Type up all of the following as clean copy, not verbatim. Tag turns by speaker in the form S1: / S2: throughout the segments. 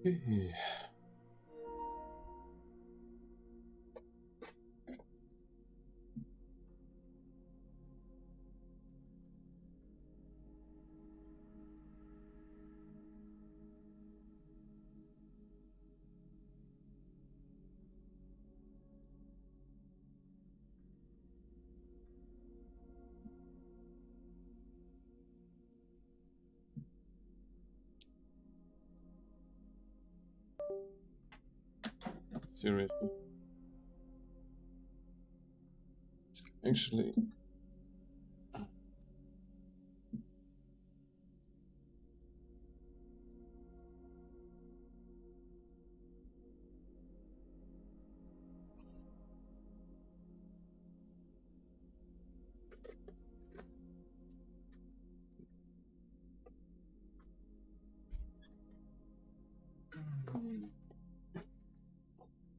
S1: Okay. Seriously. Actually,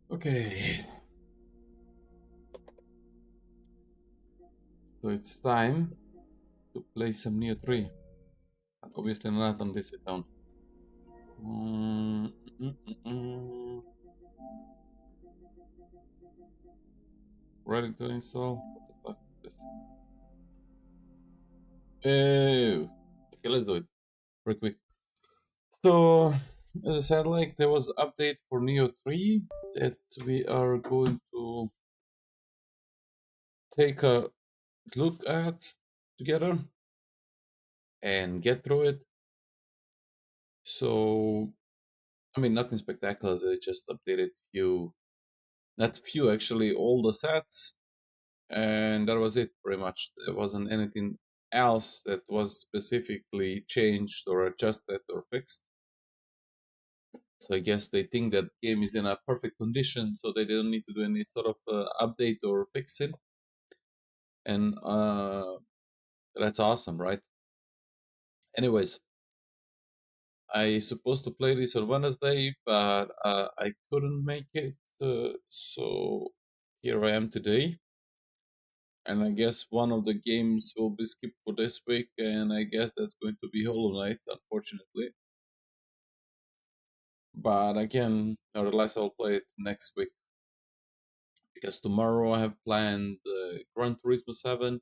S1: okay. So it's time to play some Nioh 3. But obviously not on this account. Mm, mm, mm, mm. Ready to install? What the fuck is this? Oh. Okay, let's do it. Real quick. So, as I said, like there was update for Nioh 3 that we are going to take a look at together and get through it. So, I mean, nothing spectacular. They just updated not few actually, all the sets, and that was it pretty much. There wasn't anything else that was specifically changed or adjusted or fixed. So I guess they think that game is in a perfect condition, so they don't need to do any sort of update or fix it. And that's awesome, right? Anyways, I supposed to play this on Wednesday, but I couldn't make it, so here I am today. And I guess one of the games will be skipped for this week, and I guess that's going to be Hollow Knight, unfortunately. But again, nevertheless, I'll play it next week. Because tomorrow I have planned Gran Turismo 7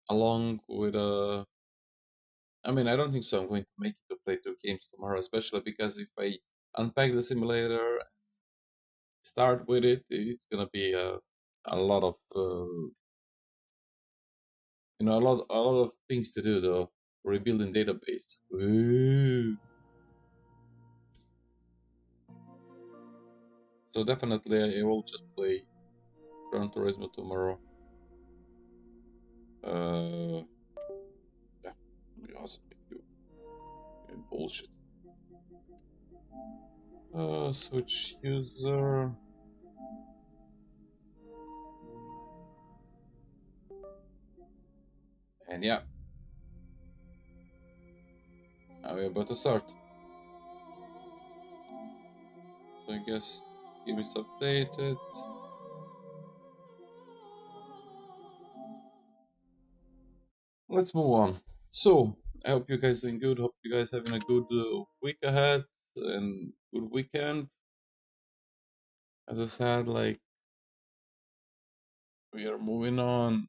S1: along with I mean, I don't think so. I'm going to make it to play 2 games tomorrow, especially because if I unpack the simulator, start with it, it's gonna be a lot of a lot of things to do though. Rebuilding database. Ooh. So definitely I will just play Gran Turismo tomorrow. Yeah, that'd be awesome if you bullshit. Switch user. And yeah. Now we're about to start. So I guess game is updated. Let's move on. So I hope you guys doing good. Hope you guys having a good week ahead and good weekend. As I said, like we are moving on.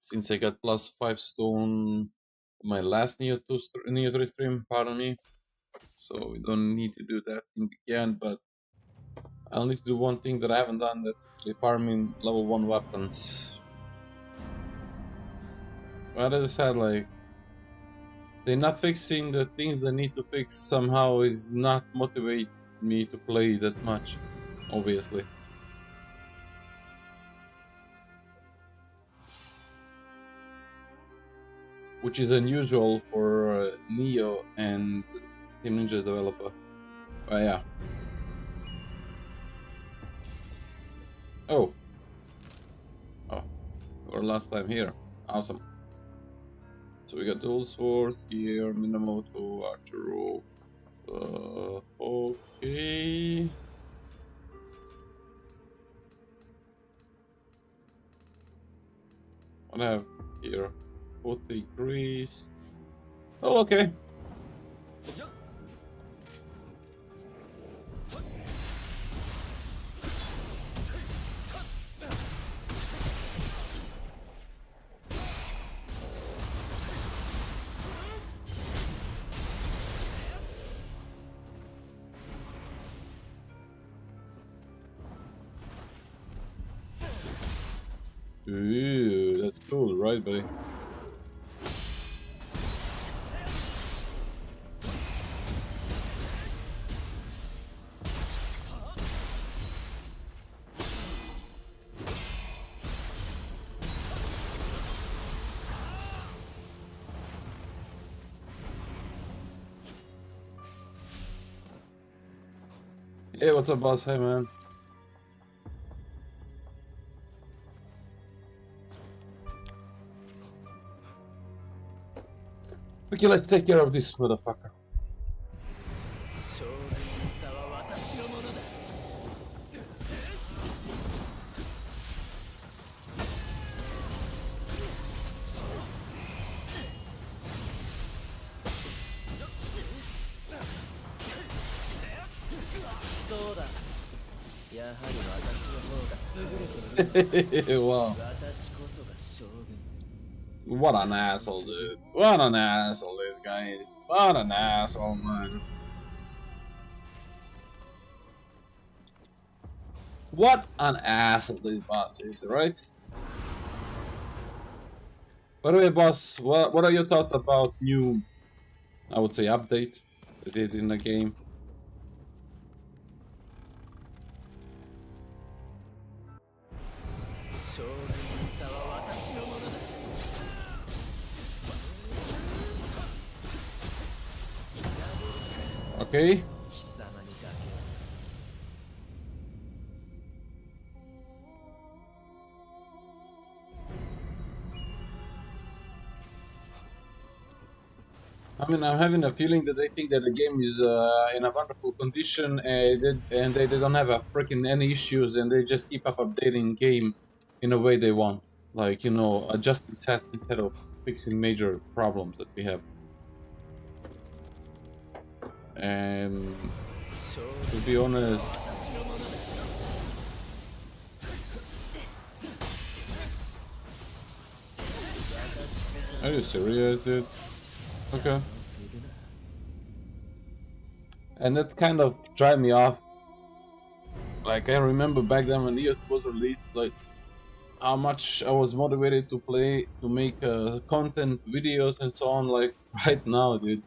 S1: Since I got +5 stone my last Nioh 3 stream, pardon me. So we don't need to do that thing again, but I'll need to do one thing that I haven't done, that's actually farming level 1 weapons. But as I said, like they're not fixing the things they need to fix somehow is not motivate me to play that much, obviously. Which is unusual for Nioh and Team Ninja's developer. But yeah. Oh, our last time here. Awesome. So we got dual swords here, Minamoto, Archero. Okay. What I have here? 40 degrees. Oh, okay. Ooh, that's cool, right, buddy? Hey, what's up, boss? Hey, man. Okay, let's take care of this motherfucker. Wow. What an asshole, dude. What an asshole, this guy is. What an asshole, man. What an asshole this boss is, right? By the way, boss, what are your thoughts about new, I would say, update they did in the game? Okay. I mean, I'm having a feeling that they think that the game is in a wonderful condition and they don't have a freaking any issues and they just keep up updating game in a way they want. Like, you know, adjusting sets instead of fixing major problems that we have. And to be honest, are you serious, dude? Okay. And that kind of drive me off. Like, I remember back then when Nioh was released, like, how much I was motivated to play, to make content, videos and so on, like, right now, dude.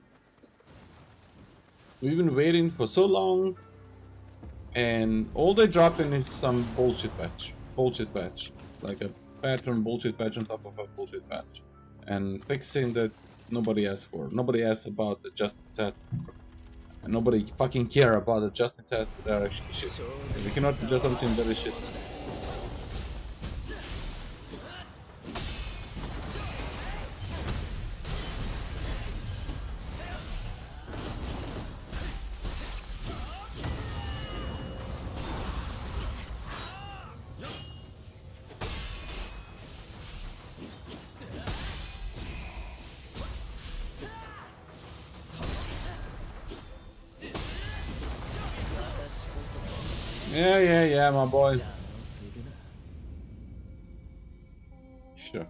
S1: We've been waiting for so long, and all they drop in is some bullshit patch. Bullshit patch. Like a pattern bullshit patch on top of a bullshit patch. And fixing that nobody asked for. Nobody asked about the adjusting set. And nobody fucking care about the adjusting sets that are actually shit. If you cannot adjust something that is shit. Yeah, my boy. Sure.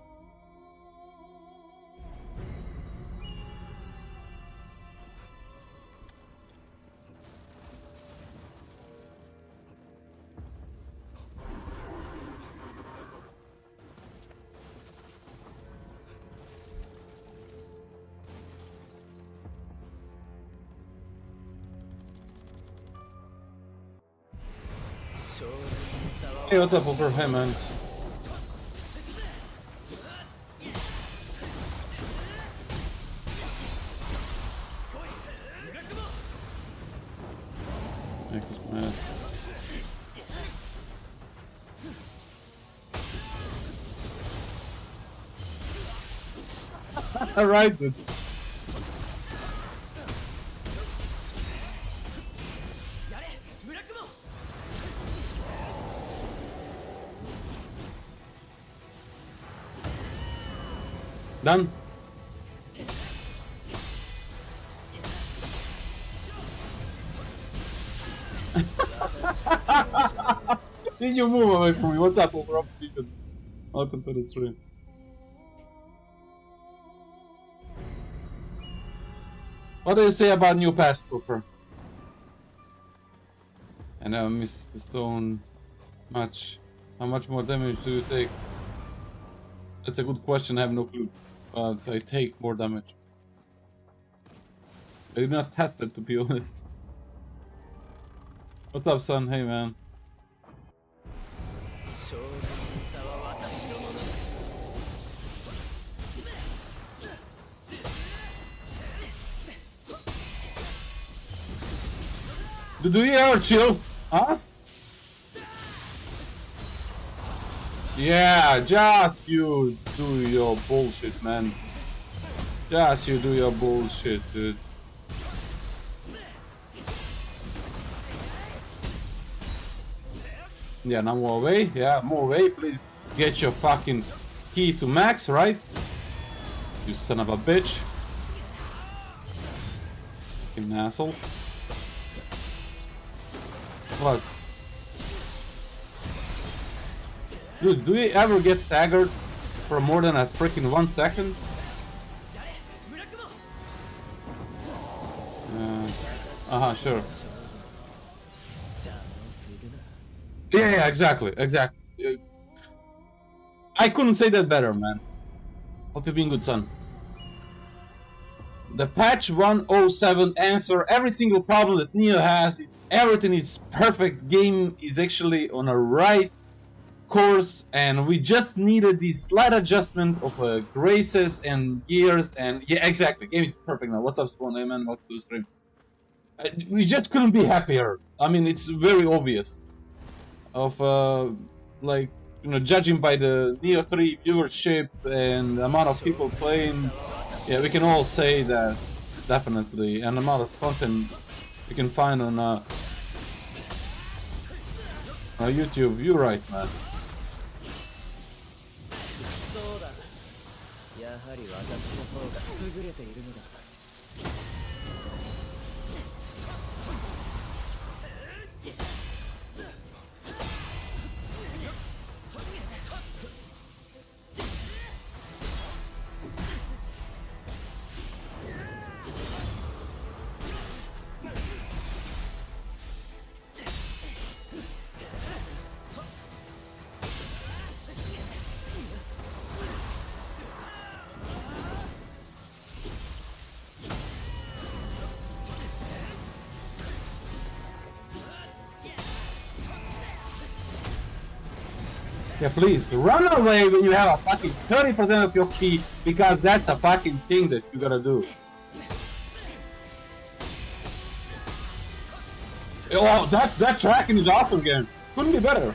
S1: Hey, what's up, Booker? Hey, man. Alright, dude. Done. Did you move away from me? What's up, Booker? Welcome to the stream. What do you say about new patch, Booker? And I missed the stone much. How much more damage do you take? That's a good question. I have no clue. But I take more damage. I did not test it, to be honest. What's up, son? Hey, man. Do you ever chill? Huh? Yeah, just you do your bullshit, man. Just you do your bullshit, dude. Yeah, now more away. Yeah, more away. Please get your fucking key to max, right? You son of a bitch. Fucking asshole. What? Dude, do you ever get staggered for more than a freaking 1 second? Sure. Yeah, exactly. I couldn't say that better, man. Hope you're being good, son. The patch 107 answer every single problem that Nioh has. Everything is perfect. Game is actually on a right course, and we just needed the slight adjustment of graces and gears, and yeah, exactly. Game is perfect now. What's up, Spawn? Hey, man, welcome to the stream. We just couldn't be happier. I mean, it's very obvious. Of like, you know, judging by the Nioh 3 viewership and the amount of people playing, yeah, we can all say that definitely. And the amount of content you can find on YouTube. You're right, man. Yeah, please run away when you have a fucking 30% of your key, because that's a fucking thing that you gotta do. Oh, that tracking is awesome, game. Couldn't be better.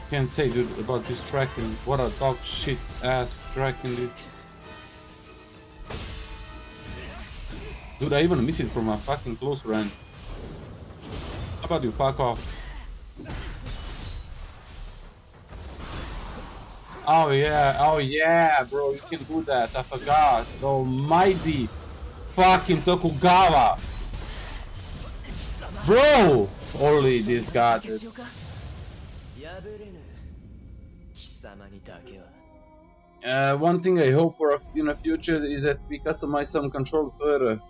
S1: Can't say, dude, about this tracking. What a dog shit ass tracking this. Dude, I even miss it from a fucking close range. How about you fuck off? Oh yeah, bro, you can do that. I forgot. The almighty fucking Tokugawa. Bro! Only this gadget. One thing I hope for in the future is that we customize some controls further.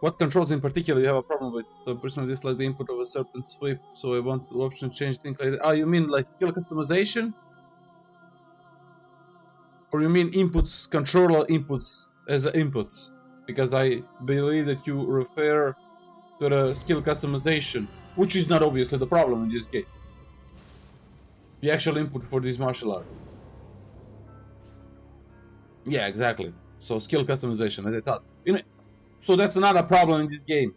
S1: What controls in particular you have a problem with? So personally dislike the input of a certain sweep, so I want the option change, things like that. Oh, you mean like skill customization? Or you mean inputs, controller inputs as inputs? Because I believe that you refer to the skill customization, which is not obviously the problem in this game. The actual input for this martial art. Yeah, exactly. So skill customization, as I thought. You know, so that's not a problem in this game.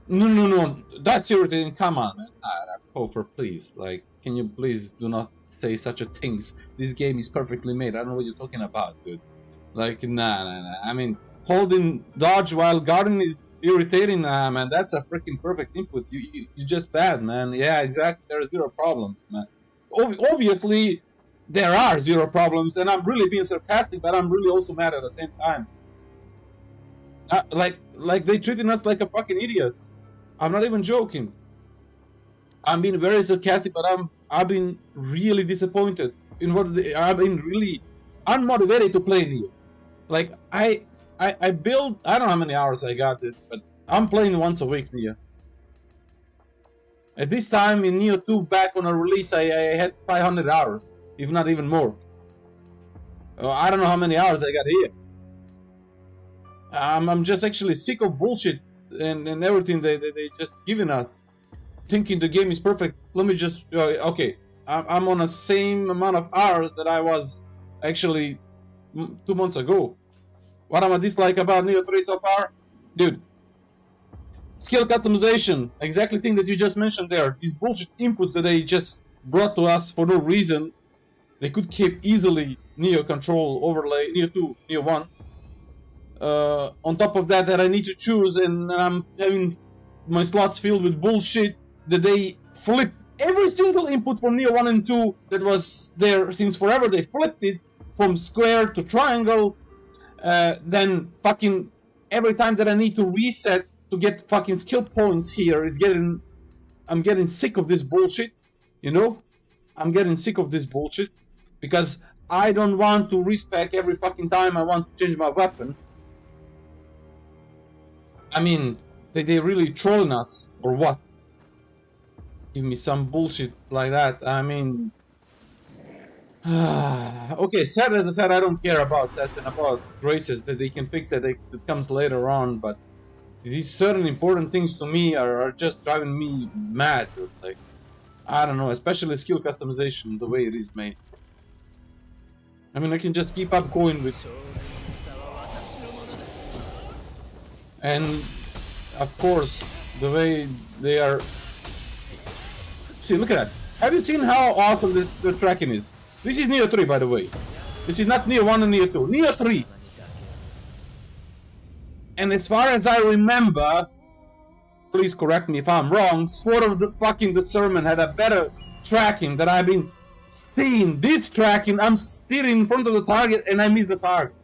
S1: No. That's irritating. Come on, man. Hofer, please. Like, can you please do not say such a things? This game is perfectly made. I don't know what you're talking about, dude. Like, nah. I mean, holding dodge while guarding is irritating. Nah, man. That's a freaking perfect input. You're just bad, man. Yeah, exactly. There are zero problems, man. Obviously, there are zero problems, and I'm really being sarcastic, but I'm really also mad at the same time. Like they treating us like a fucking idiot. I'm not even joking. I'm being very sarcastic, but I've been really disappointed in what I've been really unmotivated to play Nioh. Like I build, I don't know how many hours I got it, but I'm playing once a week, Nioh. At this time in Nioh 2, back on a release, I had 500 hours, if not even more. I don't know how many hours I got here. I'm just actually sick of bullshit and everything they just giving us. Thinking the game is perfect. Let me just, okay, I'm on the same amount of hours that I was actually 2 months ago. What am I dislike about Nioh 3 so far? Dude, skill customization, exactly thing that you just mentioned there. These bullshit inputs that they just brought to us for no reason. They could keep easily Nioh control overlay, Nioh 2, Nioh 1. On top of that I need to choose, and I'm having my slots filled with bullshit that they flip every single input from Nioh 1 and 2 that was there since forever. They flipped it from square to triangle. Then fucking every time that I need to reset to get fucking skill points here, I'm getting sick of this bullshit, you know? I'm getting sick of this bullshit because I don't want to respec every fucking time I want to change my weapon. I mean, they really trolling us or what? Give me some bullshit like that. I mean, okay, sad as I said, I don't care about that and about graces that they can fix that. That comes later on, but these certain important things to me are just driving me mad, dude. Like, I don't know, especially skill customization, the way it is made. I mean, I can just keep up going with, and of course, the way they are. See, look at that. Have you seen how awesome the tracking is? This is Nioh 3, by the way. This is not Nioh 1 and Nioh 2. Nioh 3. And as far as I remember, please correct me if I'm wrong, Sword of the fucking Discernment had a better tracking that I've been seeing. This tracking, I'm steering in front of the target and I miss the target.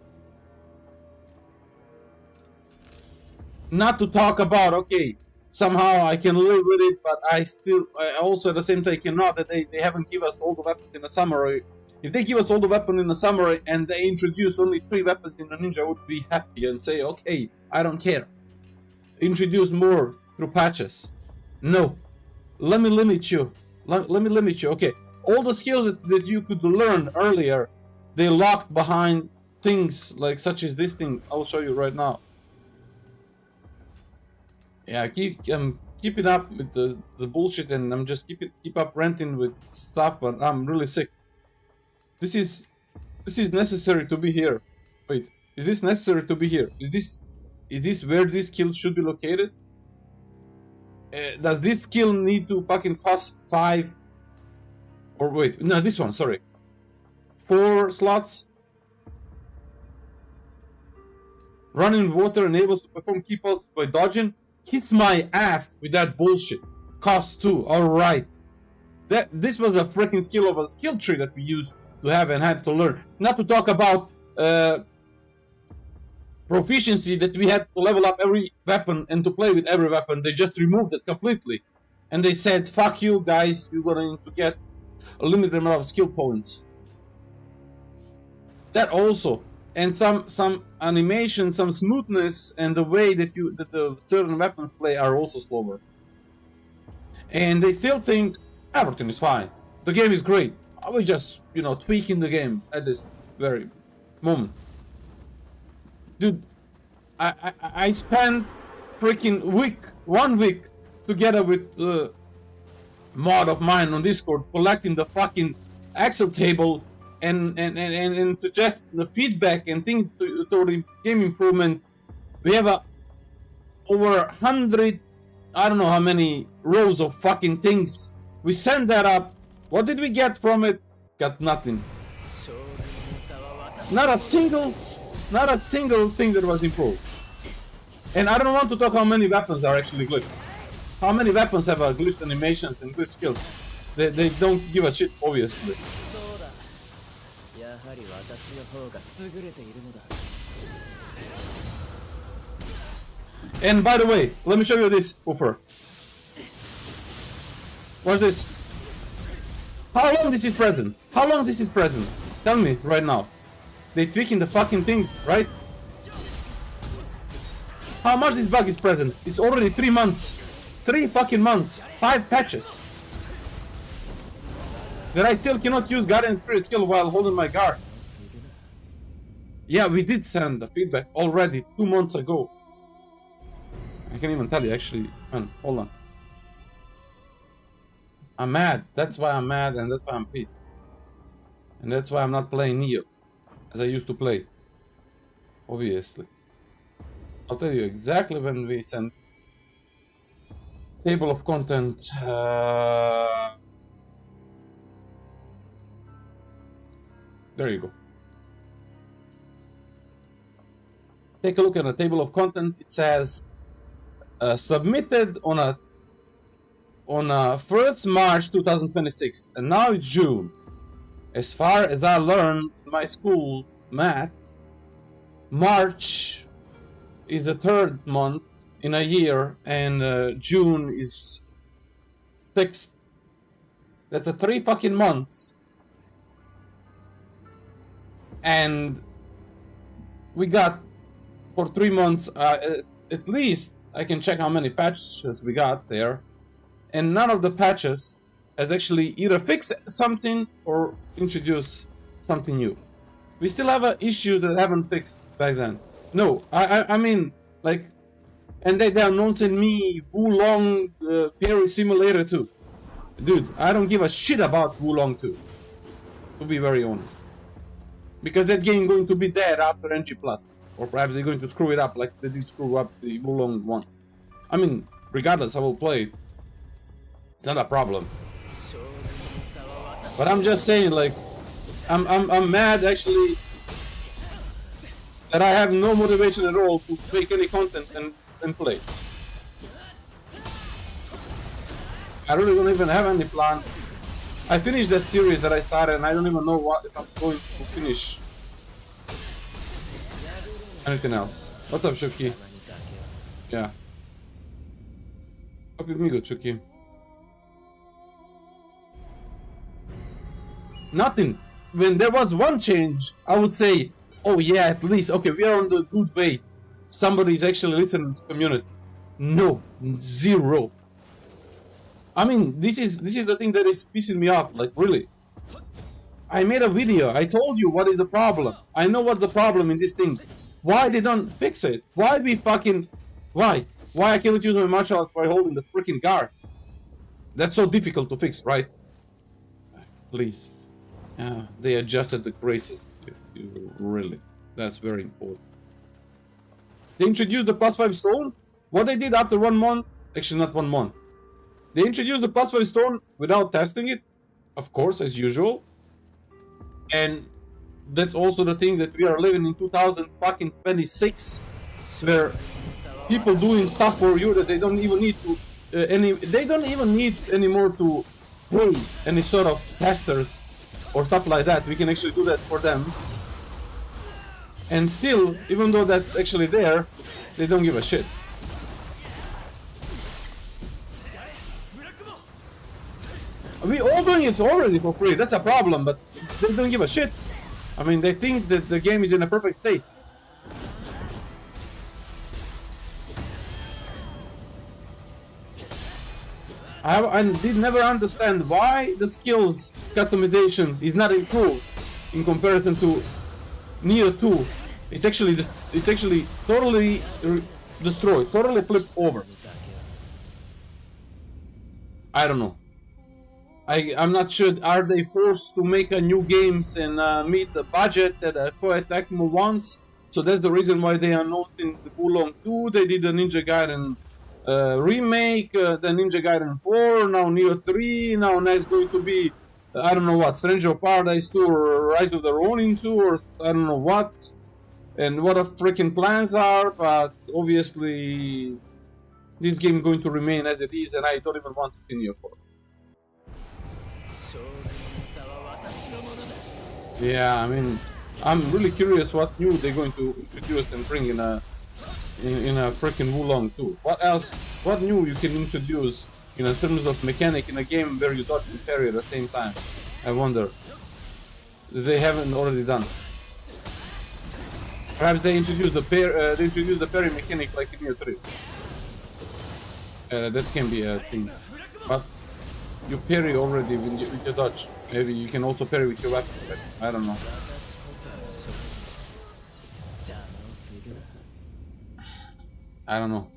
S1: Not to talk about, okay, somehow I can live with it, but I also at the same time cannot, that they haven't given us all the weapons in the summary. If they give us all the weapons in the summary and they introduce only 3 weapons in the ninja, I would be happy and say, okay, I don't care. Introduce more through patches. No. Let me limit you. Let me limit you. Okay. All the skills that you could learn earlier, they locked behind things like such as this thing. I'll show you right now. Yeah, I'm keeping up with the bullshit, and I'm just keep up ranting with stuff, but I'm really sick. This is necessary to be here. Wait, is this necessary to be here? Is this where this skill should be located? Does this skill need to fucking cost 5? Or wait, no, this one, sorry. 4 slots. Running water enables to perform key pulls by dodging. Kiss my ass with that bullshit. Cost 2, alright. This was a freaking skill of a skill tree that we used to have and had to learn. Not to talk about proficiency that we had to level up every weapon and to play with every weapon. They just removed it completely. And they said, fuck you guys, you're going to get a limited amount of skill points. That also. And some animation, some smoothness, and the way that the certain weapons play are also slower. And they still think everything is fine. The game is great. I was just, tweaking the game at this very moment. Dude, I spent freaking 1 week together with the mod of mine on Discord collecting the fucking Excel table and suggest the feedback and things to the game improvement. We have over 100, I don't know how many rows of fucking things. We sent that up. What did we get from it? Got nothing. Not a single thing that was improved. And I don't want to talk how many weapons are actually glitched. How many weapons have glitched animations and glitched skills? They don't give a shit, obviously. And by the way, let me show you this woofer. What's this? How long this is present? How long this is present? Tell me right now. They tweaking the fucking things, right? How much this bug is present? It's already 3 months. 3 fucking months. 5 patches. That I still cannot use Guardian Spirit skill while holding my guard. Yeah, we did send the feedback already 2 months ago. I can't even tell you actually. Man, hold on. I'm mad. That's why I'm mad and that's why I'm pissed. And that's why I'm not playing Nioh as I used to play. Obviously. I'll tell you exactly when we sent table of content. There you go. Take a look at the table of content. It says submitted on 1st March 2026, and now it's June. As far as I learned in my school math, March is the 3rd month in a year, and June is 6th. That's a 3 fucking months. And we got for 3 months, at least I can check how many patches we got there. And none of the patches has actually either fixed something or introduced something new. We still have an issue that haven't fixed back then. No, I mean, like, and they're announcing me Wulong Parry Simulator 2. Dude, I don't give a shit about Wulong 2, to be very honest. Because that game going to be dead after NG+. Or perhaps they're going to screw it up like they did screw up the Wulong 1. I mean, regardless, I will play it. It's not a problem. But I'm just saying, like, I'm mad actually that I have no motivation at all to make any content and play. I really don't even have any plan. I finished that series that I started and I don't even know what if I'm going to finish anything else. What's up, Shuki? Yeah. Hope with me good, Shuki. Nothing. When there was one change, I would say, oh yeah, at least, okay, we are on the good way. Somebody's actually listening to the community. No, zero. I mean, this is the thing that is pissing me off, like, really. I made a video, I told you what is the problem. I know what's the problem in this thing. Why they don't fix it? Why we fucking... Why? Why I cannot use my martial art by holding the freaking guard? That's so difficult to fix, right? Please. They adjusted the graces. Really. That's very important. They introduced the +5 stone. What they did after 1 month... Actually, not 1 month. They introduced the +5 stone without testing it. Of course, as usual. And that's also the thing that we are living in 2026, where people doing stuff for you that they don't even need to they don't even need anymore to pay any sort of testers or stuff like that. We can actually do that for them, and still, even though that's actually there, they don't give a shit. We all doing it already for free. That's a problem, but they don't give a shit. I mean, they think that the game is in a perfect state. I did never understand why the skills customization is not improved in comparison to Nioh 2. It's actually totally destroyed, totally flipped over. I don't know. I'm not sure, are they forced to make a new games and meet the budget that Koei Tecmo wants? So that's the reason why they are not in the Wulong 2. They did a Ninja Gaiden remake, the Ninja Gaiden 4, now Nioh 3, now it's going to be, I don't know what, Stranger of Paradise 2 or Rise of the Ronin 2 or I don't know what. And what the freaking plans are, but obviously this game is going to remain as it is and I don't even want to see Nioh 4. Yeah, I mean, I'm really curious what new they're going to introduce and bring in a freaking Wulong 2. What else? What new you can introduce in terms of mechanic in a game where you dodge and parry at the same time? I wonder. They haven't already done. Perhaps they introduced the pair. They introduced the parry mechanic like in Nioh 3. That can be a thing. But you parry already with your dodge. Maybe you can also parry with your weapon. But I don't know. I don't know.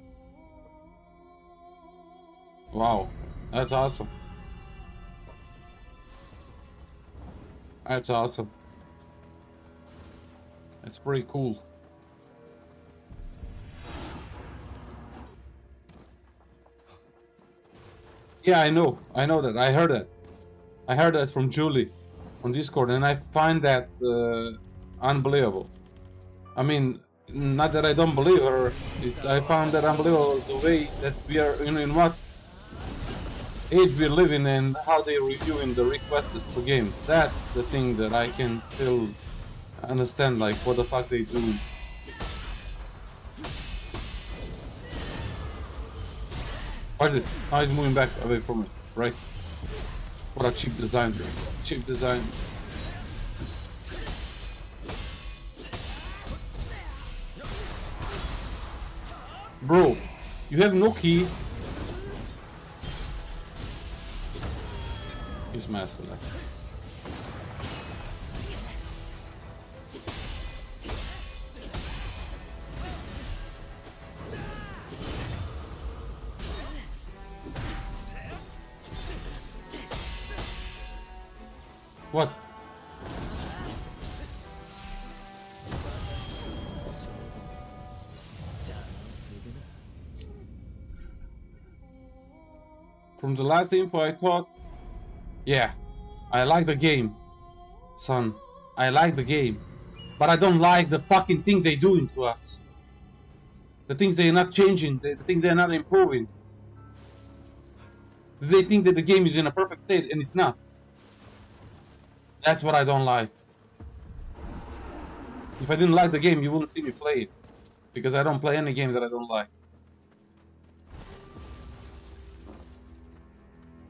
S1: Wow, that's awesome. That's awesome. That's pretty cool. Yeah, I know that. I heard that. I heard that from Julie on Discord, and I find that unbelievable. I mean, not that I don't believe her. I found that unbelievable the way that we are in what age we're living and how they're reviewing the requests for games. That's the thing that I can still understand, like what the fuck they do. Watch this. Now he's moving back away from it, right? What a cheap design. Cheap design. Bro, you have no key. He's mass for that. What? From the last info I thought, yeah, I like the game, son. I like the game, but I don't like the fucking thing they doing to us. The things they're not changing, the things they're not improving. They think that the game is in a perfect state and it's not. That's what I don't like. If I didn't like the game, you wouldn't see me play it. Because I don't play any games that I don't like.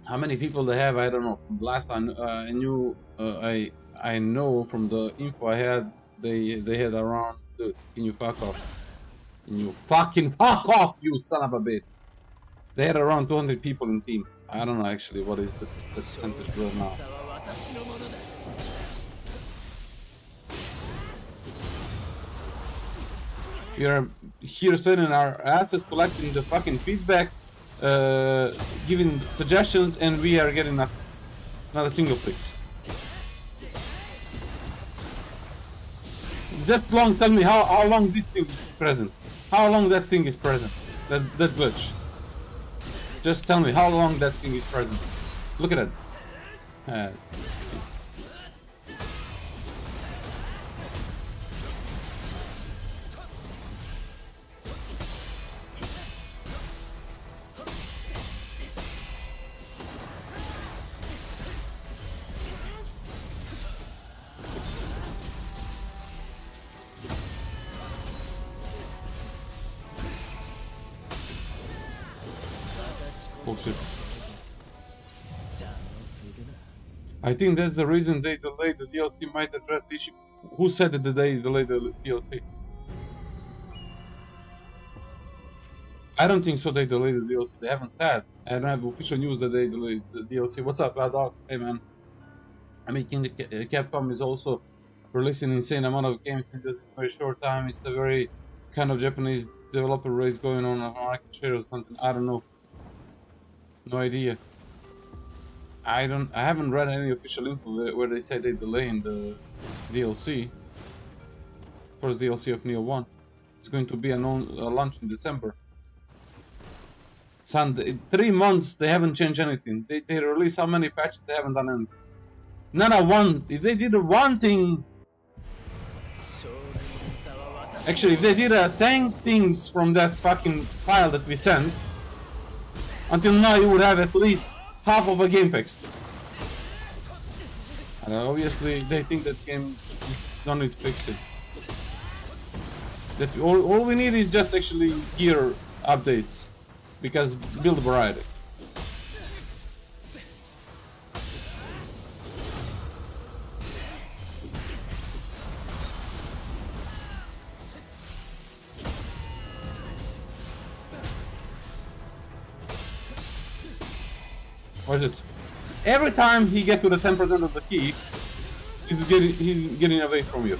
S1: How many people they have, I don't know. From last time I knew, I know from the info I had, they had around. Dude, can you fuck off? Can you fucking fuck off, you son of a bitch? They had around 200 people in team. I don't know actually what is the percentage right now. We are here spending our asses collecting the fucking feedback, giving suggestions, and we are getting not a single fix. Just tell me how long this thing is present. How long that thing is present. That glitch. Just tell me how long that thing is present. Look at it. Bullshit. I think that's the reason they delayed the DLC. Might address the issue. Who said that they delayed the DLC? I don't think so. They delayed the DLC. They haven't said. I don't have official news that they delayed the DLC. What's up, Bad Dog? Hey, man. I mean, Capcom is also releasing an insane amount of games in this very short time. It's a very kind of Japanese developer race going on a market share or something. I don't know. No idea. I haven't read any official info where they say they're delaying the DLC. First DLC of Nioh 1. It's going to be a launch in December. Son, 3 months they haven't changed anything. They release how many patches, they haven't done anything. Not a one. If they did one thing. Actually, if they did 10 things from that fucking file that we sent, until now you would have at least half of a game fixed. And obviously they think that game don't need to fix it. That all we need is just actually gear updates, because build variety. Watch this. Every time he gets to the 10% of the key, he's getting away from you.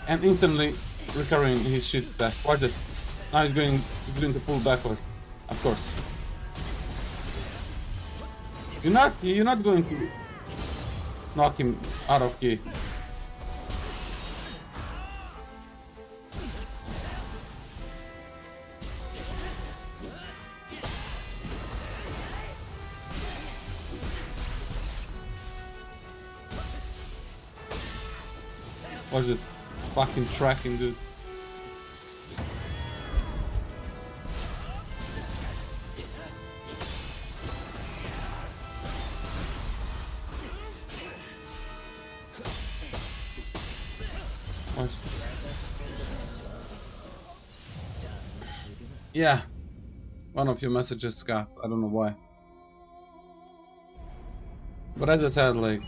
S1: And instantly recovering his shit back. Watch this. Now he's going to pull backwards. Of course. You're not going to knock him out of key. Watch it. Fucking tracking, dude. Watch. Yeah. One of your messages got. I don't know why. But as I said, like,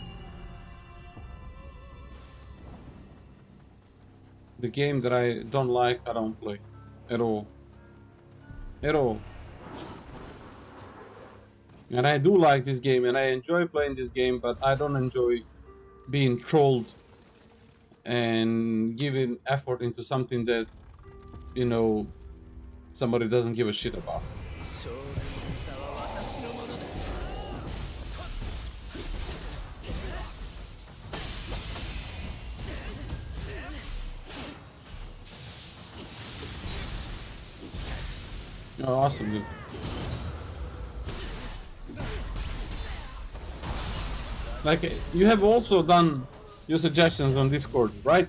S1: the game that I don't like, I don't play. At all. At all. And I do like this game and I enjoy playing this game, but I don't enjoy being trolled and giving effort into something that, you know, somebody doesn't give a shit about. Oh, awesome, dude. Like, you have also done your suggestions on Discord, right,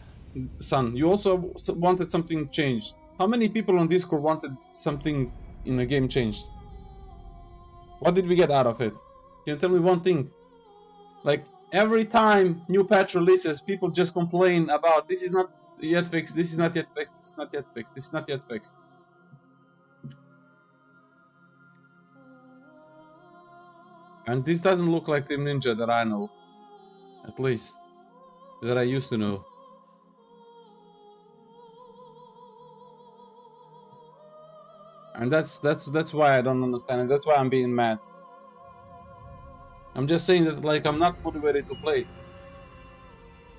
S1: son? You also wanted something changed. How many people on Discord wanted something in a game changed? What did we get out of it? Can you tell me one thing? Like, every time new patch releases, people just complain about this is not yet fixed, this is not yet fixed, this is not yet fixed, this is not yet fixed. And this doesn't look like Team Ninja that I know. At least. That I used to know. And that's why I don't understand it. That's why I'm being mad. I'm just saying that, like, I'm not motivated to play.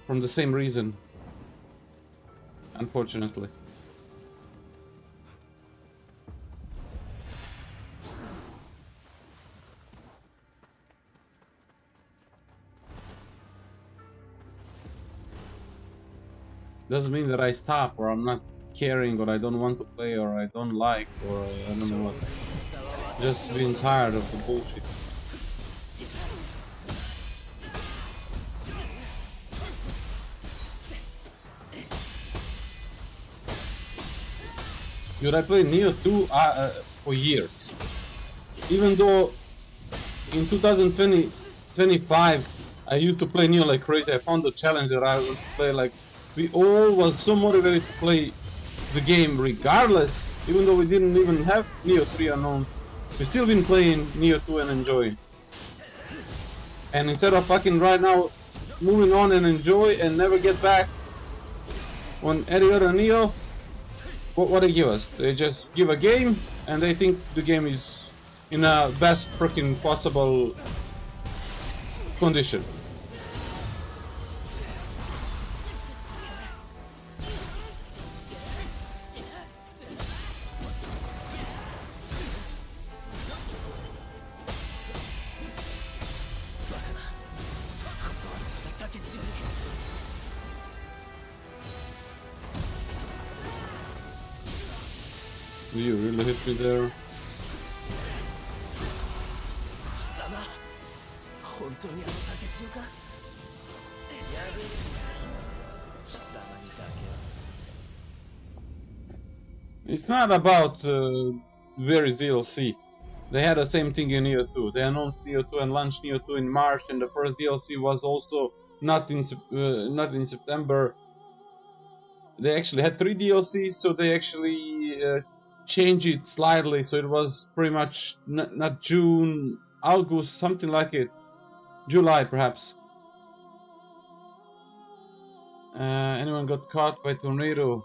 S1: From the same reason. Unfortunately. Doesn't mean that I stop or I'm not caring or I don't want to play or I don't like or I don't know what. Just being tired of the bullshit. Dude, I played Nioh 2 for years. Even though in 2025 I used to play Nioh like crazy. I found the challenge that I would play like. We all was so motivated to play the game regardless, even though we didn't even have Nioh 3 unknown. We still been playing Nioh 2 and enjoying. And instead of fucking right now moving on and enjoy and never get back on any other Nioh, what they give us? They just give a game and they think the game is in a best freaking possible condition. You really hit me there. It's not about where is DLC. They had the same thing in Nioh 2. They announced Nioh 2 and launched Nioh 2 in March, and the first DLC was also not in September. They actually had 3 DLCs, so they actually changed it slightly, so it was pretty much not June, August, something like it. July, perhaps. Anyone got caught by tornado?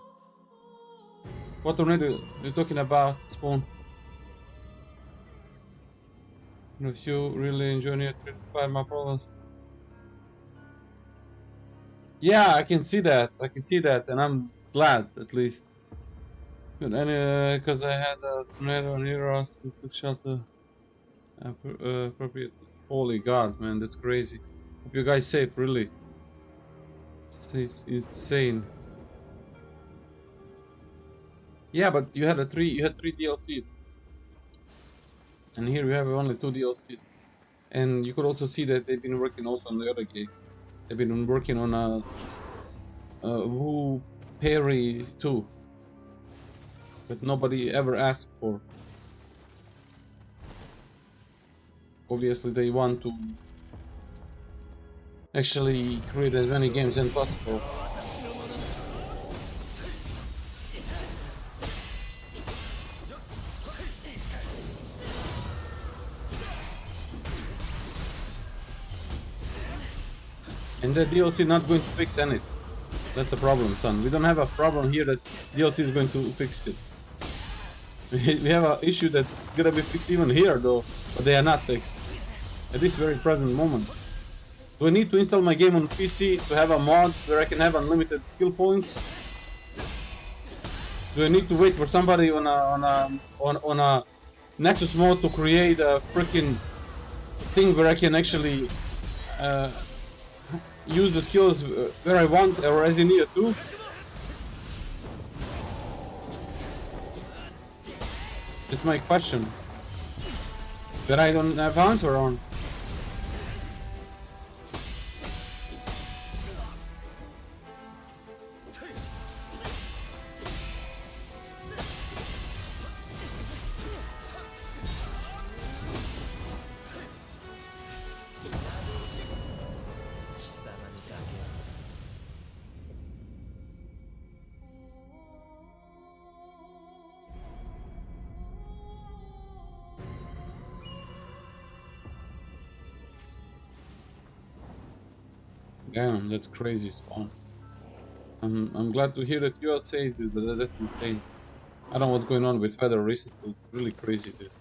S1: What tornado are you talking about, Spoon? If you really enjoy Nioh 3 5 my problems. Yeah, I can see that. I can see that, and I'm glad at least. But anyway, because I had a tornado near us, we took shelter. Appropriate. Holy God, man, that's crazy. Hope you guys safe, really. It's insane. Yeah, but you had three DLCs, and here you have only 2 DLCs. And you could also see that they've been working also on the other game. They've been working on a Wu Perry 2, but nobody ever asked for. Obviously, they want to actually create as many games as possible. And the DLC not going to fix anything. That's a problem, son. We don't have a problem here that DLC is going to fix it. We have an issue that's gonna be fixed even here, though, but they are not fixed at this very present moment. Do I need to install my game on PC to have a mod where I can have unlimited skill points? Do I need to wait for somebody on a Nexus mode to create a freaking thing where I can actually use the skills where I want, or as in Nioh 2? It's my question that I don't have answer on. Damn, that's crazy, Spawn. I'm glad to hear that you are safe, dude, but that's insane. I don't know what's going on with Feather recently. It's really crazy, dude.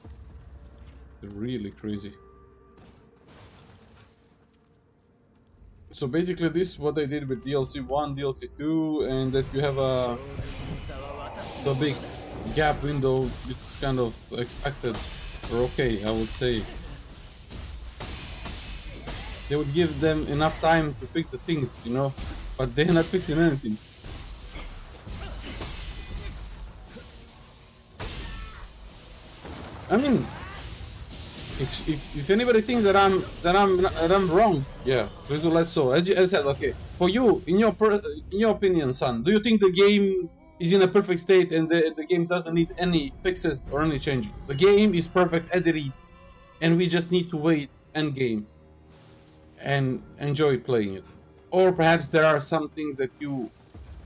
S1: It's really crazy. So basically this is what I did with DLC 1, DLC 2, and that you have a big gap window. It's kind of expected, or okay, I would say. They would give them enough time to fix the things, you know, but they're not fixing anything. I mean, if anybody thinks that I'm wrong, yeah, please do let so. As I said, okay, for you, in your opinion, son, do you think the game is in a perfect state and the game doesn't need any fixes or any changes? The game is perfect as it is, and we just need to wait end game and enjoy playing it. Or perhaps there are some things that you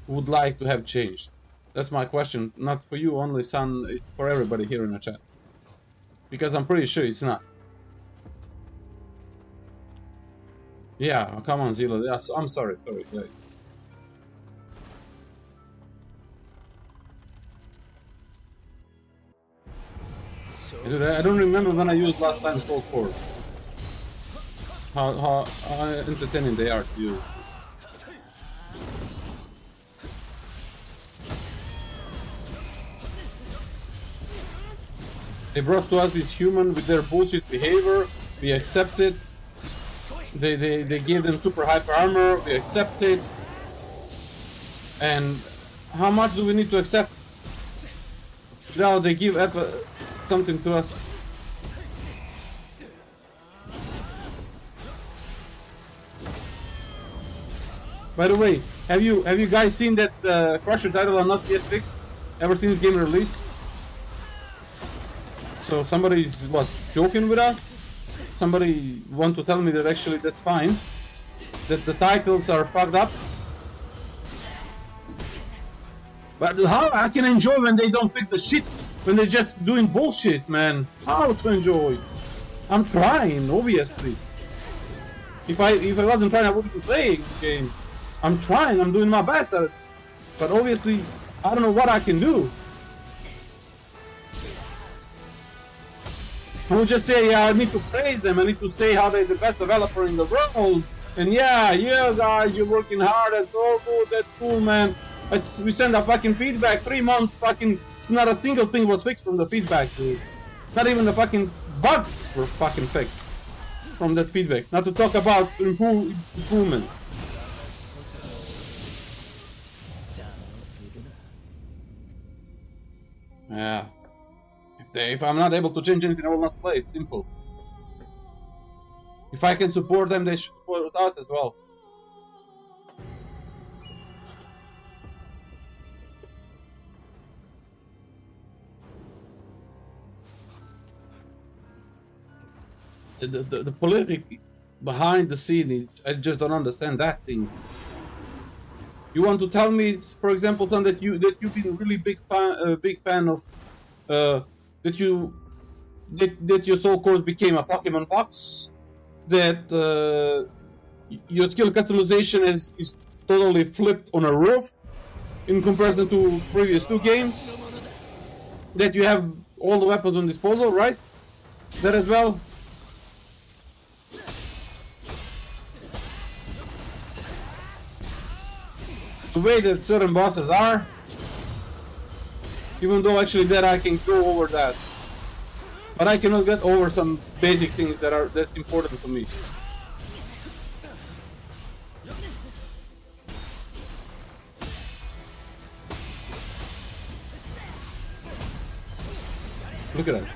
S1: would like to have changed. That's my question, not for you only, son, it's for everybody here in the chat. Because I'm pretty sure it's not. Yeah, come on, Zilla. Yeah, I'm sorry. Yeah. Dude, I don't remember when I used last time Soul Core. How entertaining they are to use. They brought to us this human with their bullshit behavior. We accept it. They gave them super hyper armor. We accept it. And how much do we need to accept? Now they give something to us. By the way, have you guys seen that Crusher title are not yet fixed ever since game release? So somebody's what, joking with us? Somebody want to tell me that actually that's fine, that the titles are fucked up? But how I can enjoy when they don't fix the shit, when they're just doing bullshit, man? How to enjoy? I'm trying, obviously. If I wasn't trying, I wouldn't be playing the game. I'm trying, I'm doing my best at it. But obviously, I don't know what I can do. I would just say, yeah, I need to praise them. I need to say how they're the best developer in the world. And yeah, guys, you're working hard. That's all good. That's cool, man. We send a fucking feedback. 3 months, fucking, not a single thing was fixed from the feedback, dude. Not even the fucking bugs were fucking fixed from that feedback. Not to talk about improvement. Yeah. If I'm not able to change anything, I will not play. It's simple. If I can support them, they should support us as well. The politics behind the scene, I just don't understand that thing. You want to tell me, for example, Tom, that you've been really big fan of that your soul course became a Pokemon box, that your skill customization is totally flipped on a roof in comparison to previous 2 games, that you have all the weapons on disposal, right? That as well. The way that certain bosses are, even though actually that I can go over that, but I cannot get over some basic things that's important to me. Look at that.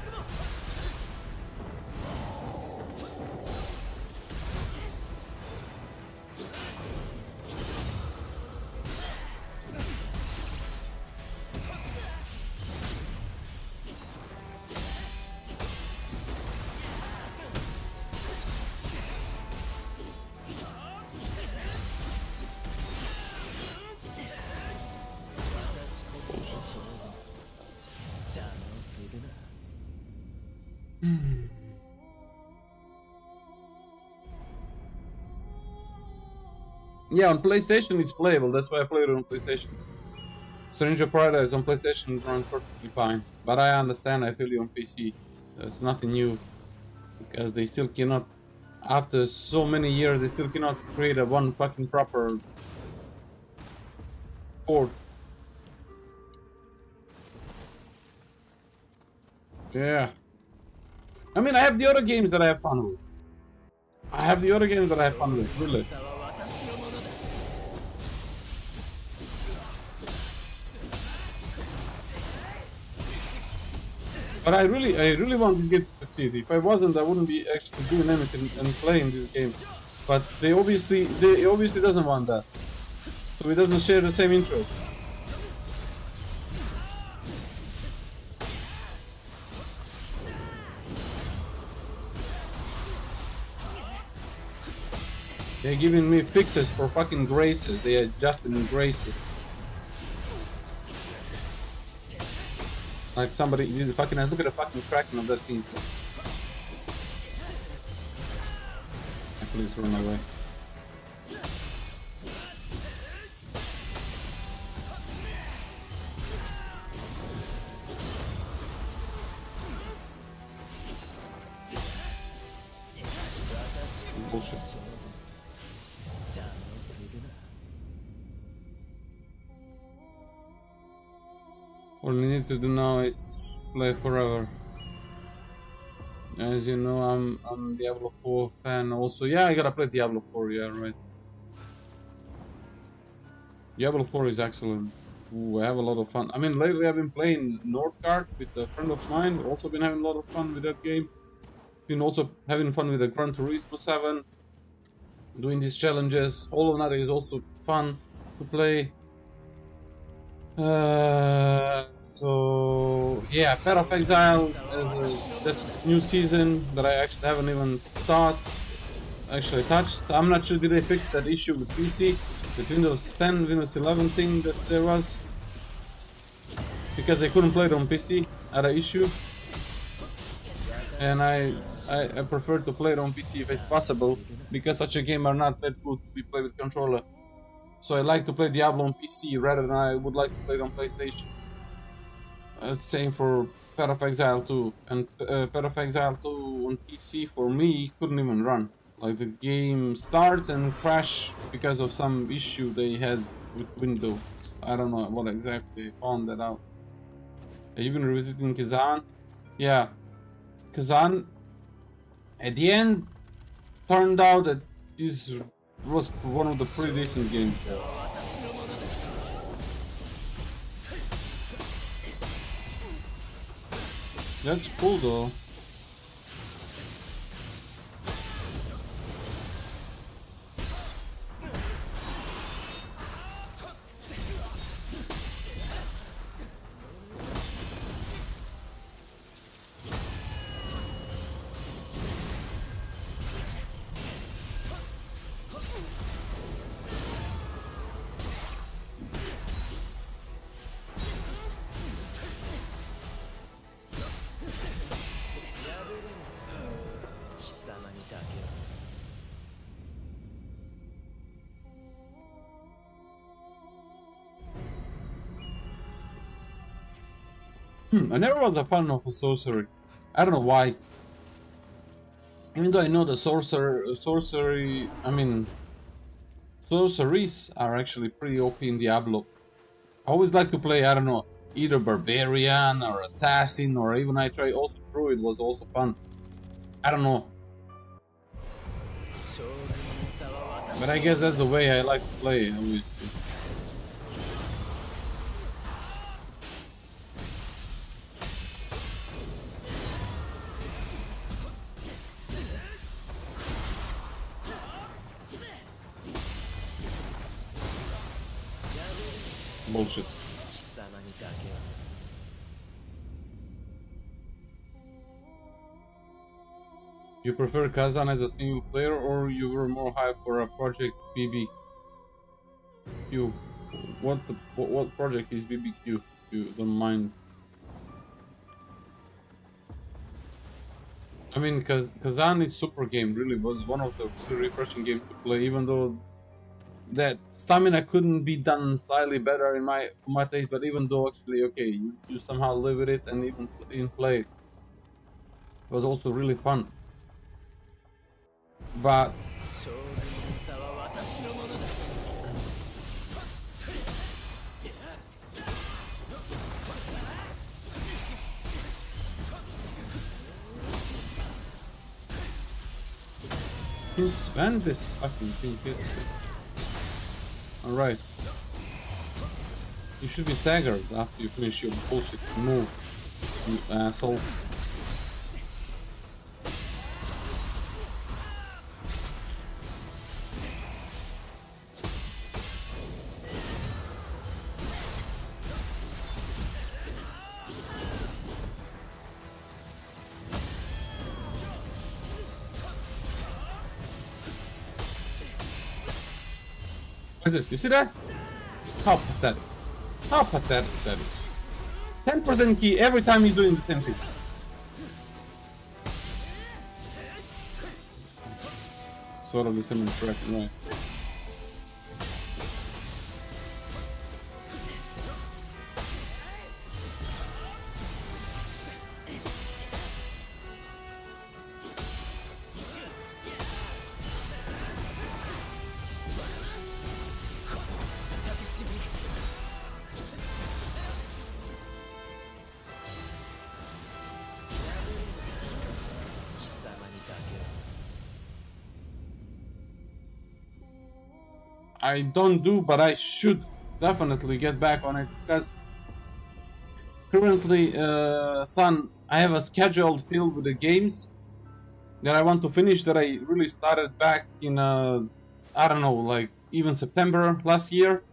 S1: Yeah, on PlayStation it's playable. That's why I played it on PlayStation. Stranger Paradise on PlayStation runs perfectly fine. But I understand, I feel you on PC. It's nothing new. Because they still cannot, after so many years, they still cannot create a one fucking proper port. Yeah. I mean, I have the other games that I have fun with. Really. But I really want this game to succeed. If I wasn't, I wouldn't be actually doing anything and playing this game. But they obviously doesn't want that. So it doesn't share the same interest. They're giving me fixes for fucking graces. They are just in graces. Like somebody, fucking look at the fucking cracking of that thing. Please run away. Bullshit. All you need to do now is play forever. As you know, I'm Diablo 4 fan also. Yeah, I gotta play Diablo 4, yeah, right. Diablo 4 is excellent. Ooh, I have a lot of fun. I mean, lately I've been playing Northgard with a friend of mine. Also been having a lot of fun with that game. Been also having fun with the Gran Turismo 7. Doing these challenges. Hollow Knight is also fun to play. So yeah, Path of Exile is that new season that I actually haven't even touched. I'm not sure did they fix that issue with PC, the Windows 10, Windows 11 thing that there was, because I couldn't play it on PC. Had an issue, and I prefer to play it on PC if it's possible, because such a game are not that good to be played with controller. So I like to play Diablo on PC rather than I would like to play it on PlayStation. Same for Path of Exile 2, and Path of Exile 2 on PC for me couldn't even run. Like the game starts and crash because of some issue they had with Windows. I don't know what exactly they found that out. Are you been revisiting Kazan? Yeah, Kazan at the end turned out that this was one of the pretty decent games. That's cool though. I never was a fan of a sorcery. I don't know why. Even though I know the sorceries are actually pretty OP in Diablo. I always like to play, I don't know, either Barbarian or Assassin, or even I try also Druid was also fun. I don't know. But I guess that's the way I like to play, always. Bullshit. You prefer Kazan as a single player, or you were more hyped for a project BBQ? What project is BBQ? If you don't mind. I mean, Kazan is super game. Really was one of the really refreshing games to play, even though that stamina couldn't be done slightly better in my taste. But even though actually, okay, you somehow live with it and even play it, was also really fun. But since when this fucking thing hits? Alright. You should be staggered after you finish your bullshit move, you asshole. What is this? You see that? How pathetic. How pathetic that is. 10% key every time he's doing the same thing. Sort of the same interaction, right? I don't do, but I should definitely get back on it, because currently, son, I have a schedule filled with the games that I want to finish that I really started back in, I don't know, like even September last year.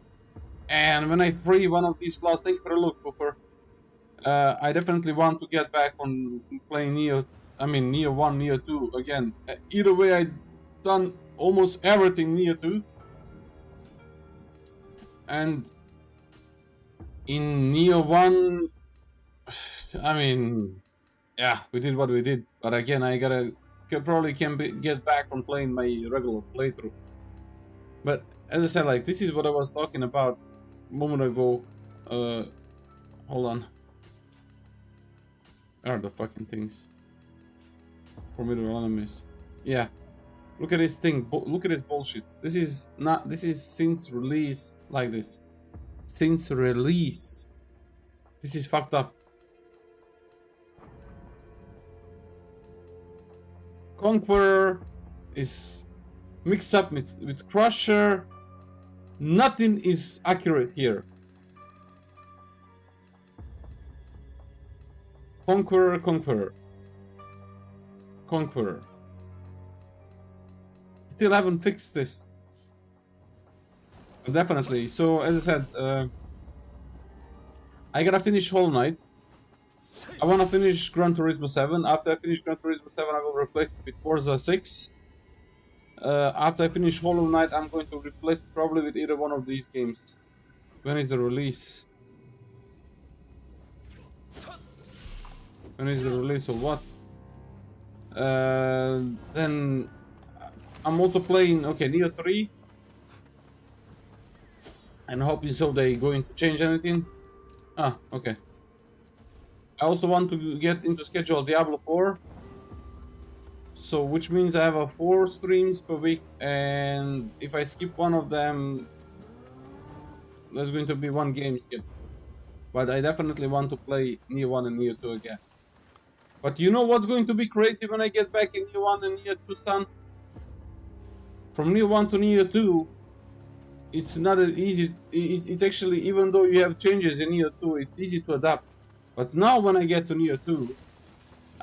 S1: And when I free one of these slots, thank you for the look, Buffer. I definitely want to get back on playing Nioh. I mean, Nioh 1, Nioh 2 again. Either way, I've done almost everything Nioh 2. And in Nioh 1, I mean, yeah, we did what we did. But again, I probably get back on playing my regular playthrough. But as I said, like, this is what I was talking about a moment ago. Hold on. are the fucking things. Formidable enemies. Yeah. Look at this thing. Look at this bullshit. This is not. This is since release like this. Since release. This is fucked up. Conqueror is mixed up with Crusher. Nothing is accurate here. Conqueror, Conqueror. Conqueror. Still haven't fixed this. Definitely. So, as I said, I gotta finish Hollow Knight. I wanna finish Gran Turismo 7. After I finish Gran Turismo 7, I will replace it with Forza 6. After I finish Hollow Knight, I'm going to replace it probably with either one of these games. When is the release? When is the release of what? Then I'm also playing, okay, Nioh 3. And hoping so they going to change anything. Ah, okay. I also want to get into schedule Diablo 4. So, which means I have 4 streams per week, and if I skip one of them, there's going to be one game skip. But I definitely want to play Nioh 1 and Nioh 2 again. But you know what's going to be crazy when I get back in Nioh 1 and Nioh 2, son? From Nioh 1 to Nioh 2, it's not as easy. It's actually, even though you have changes in Nioh 2, it's easy to adapt. But now when I get to Nioh 2,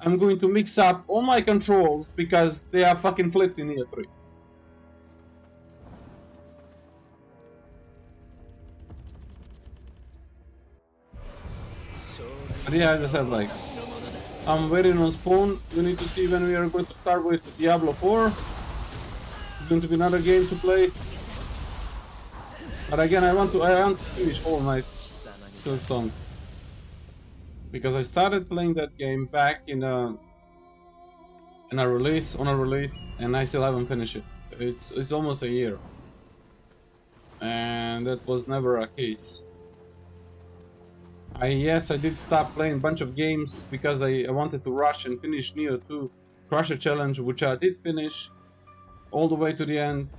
S1: I'm going to mix up all my controls because they are fucking flipped in Nioh 3. But yeah, as I said, like, I'm waiting on Spawn. We need to see when we are going to start with Diablo 4. It's going to be another game to play. But again, I want to finish Hollow Knight Silksong. Because I started playing that game back on a release, and I still haven't finished it. It's almost a year. And that was never a case. Yes, I did stop playing a bunch of games because I wanted to rush and finish Nioh 2 Crusher Challenge, which I did finish all the way to the end.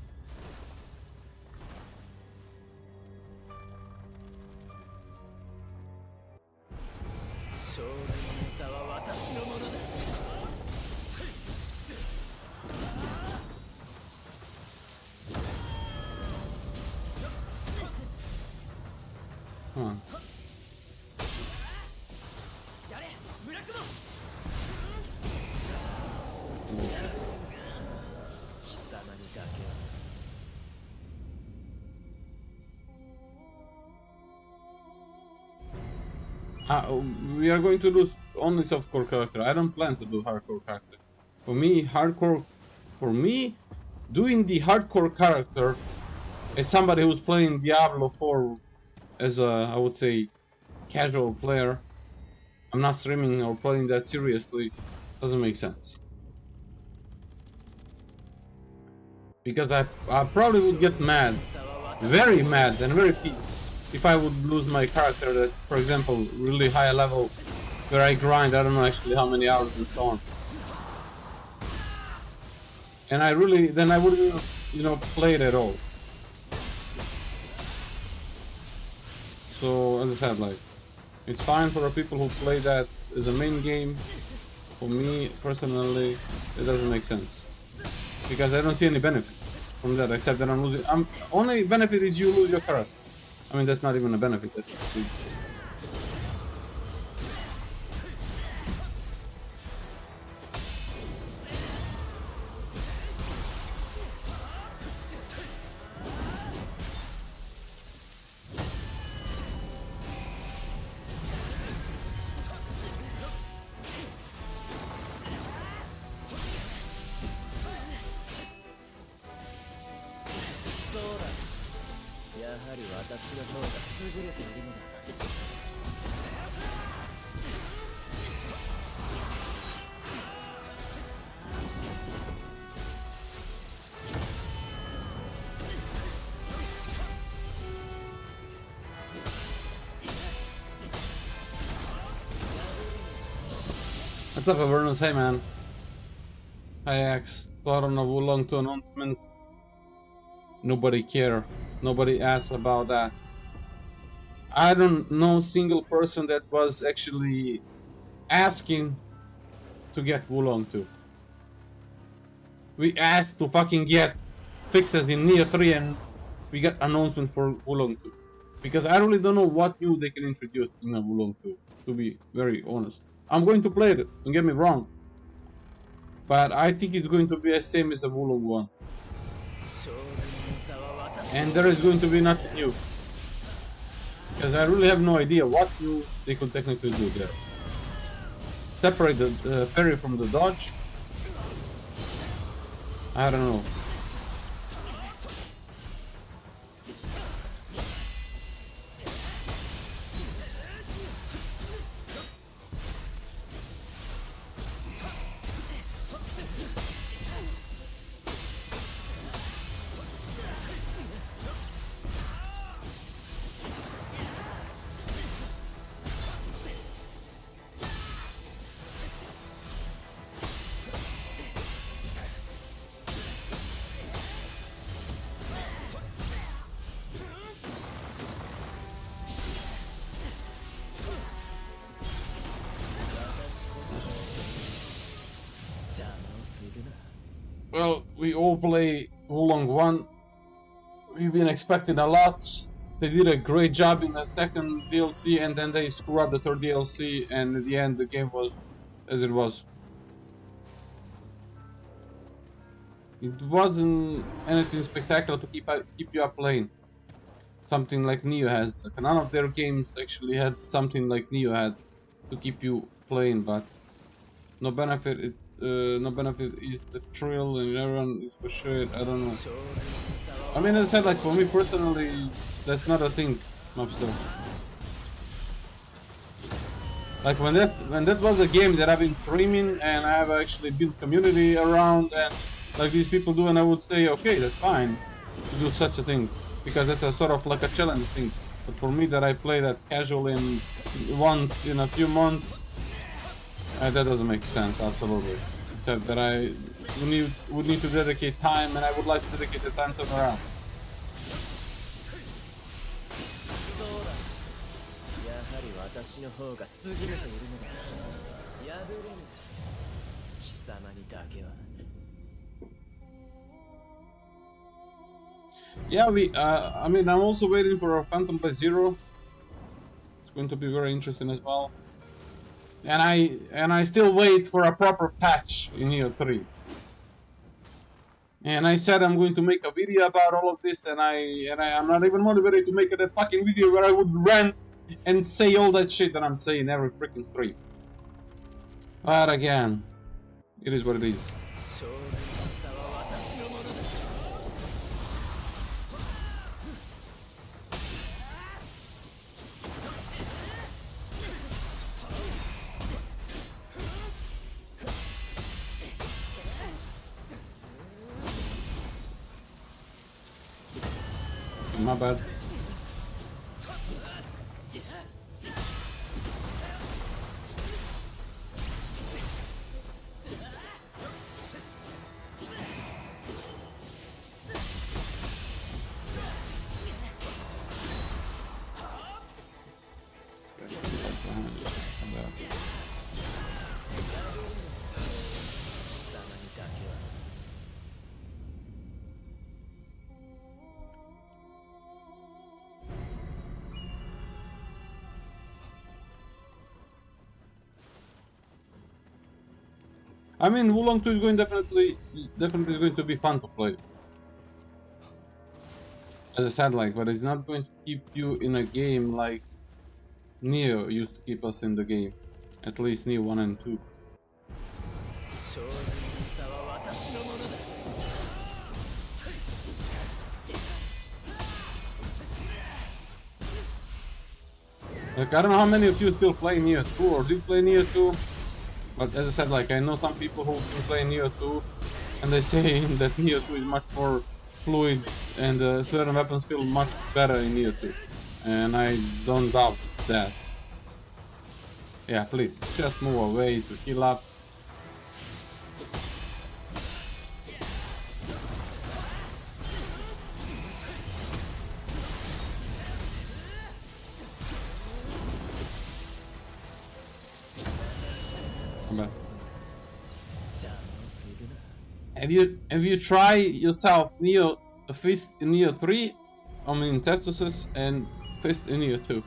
S1: Huh. We are going to do only softcore character. I don't plan to do hardcore character. For me, doing the hardcore character as somebody who's playing Diablo 4 as a, I would say, casual player, I'm not streaming or playing that seriously, doesn't make sense. Because I probably would get mad, very mad and very pissed if I would lose my character that, for example, really high level, where I grind, I don't know actually how many hours and so on. And then I wouldn't, play it at all. So, as I said, like, it's fine for the people who play that as a main game. For me, personally, it doesn't make sense. Because I don't see any benefit from that, except that I'm losing. Only benefit is you lose your character. I mean, that's not even a benefit. What's up, Avernus? Hey, man. Hi, X. Thought on a Wulong 2 announcement. Nobody care. Nobody asked about that. I don't know a single person that was actually asking to get Wulong 2. We asked to fucking get fixes in Nioh 3 and we got announcement for Wulong 2. Because I really don't know what new they can introduce in a Wulong 2, to be very honest. I'm going to play it, don't get me wrong. But I think it's going to be the same as the Wulong 1. And there is going to be nothing new. Because I really have no idea what new they could technically do there. Separate the parry from the dodge? I don't know. Well, we all play Wulong 1. We've been expecting a lot. They did a great job in the second DLC and then they screwed up the third DLC and at the end the game was as it was. It wasn't anything spectacular to keep you up playing. Something like Nioh has. Like, none of their games actually had something like Nioh had to keep you playing, but no benefit. No benefit is the thrill and everyone is for sure. I don't know. I mean, as I said, like for me personally, that's not a thing, Mobster. Like when that was a game that I've been streaming and I have actually built community around and like these people do, and I would say, okay, that's fine to do such a thing because that's a sort of like a challenge thing. But for me, that I play that casually in once in a few months, that doesn't make sense. Absolutely. Except that I would need to dedicate time, and I would like to dedicate the time somewhere else. Yeah, I mean, I'm also waiting for a Phantom Blade Zero. It's going to be very interesting as well. And I still wait for a proper patch in Nioh 3. And I said I'm going to make a video about all of this, and I'm not even motivated to make a fucking video where I would rant and say all that shit that I'm saying every freaking stream. But again, it is what it is. My bad. I mean, Wulong 2 is going definitely is going to be fun to play. As I said, like, but it's not going to keep you in a game like Nioh used to keep us in the game. At least Nioh 1 and 2. Like, I don't know how many of you still play Nioh 2 or did play Nioh 2. But as I said, like, I know some people who can play Nioh 2 and they say that Nioh 2 is much more fluid and certain weapons feel much better in Nioh 2. And I don't doubt that. Yeah, please, just move away to heal up. Have you try yourself Nioh a fist in Nioh 3? I mean Testuses and fist in Nioh 2.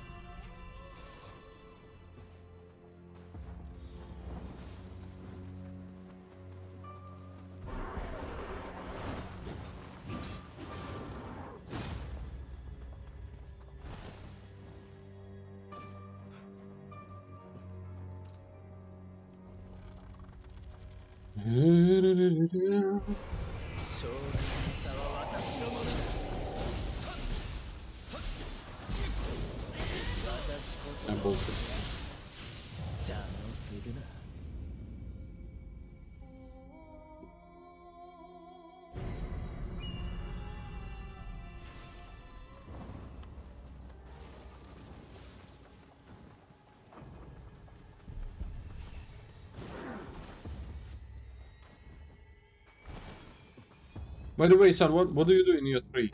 S1: By the way, son, what do you do in Nioh 3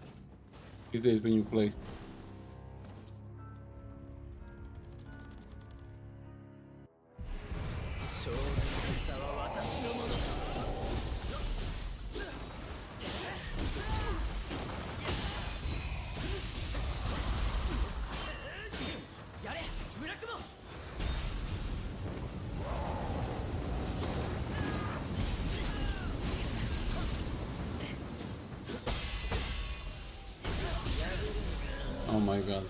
S1: these days when you play? Oh my god.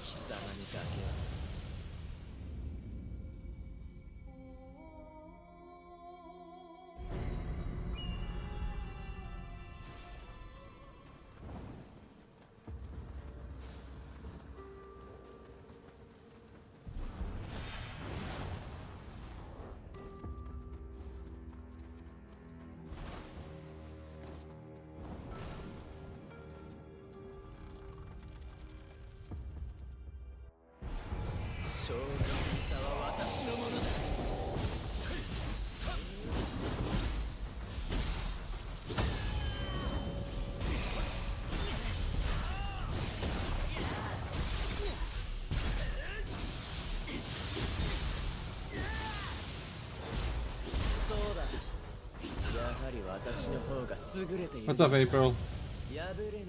S1: What's up, April?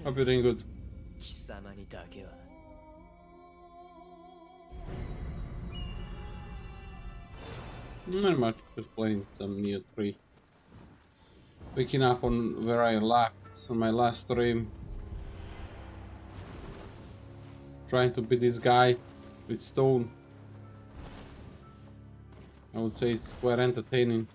S1: Hope you're doing good. Not much, just playing some Nioh 3. Picking up on where I left on my last stream. Trying to beat this guy with stone. I would say it's quite entertaining.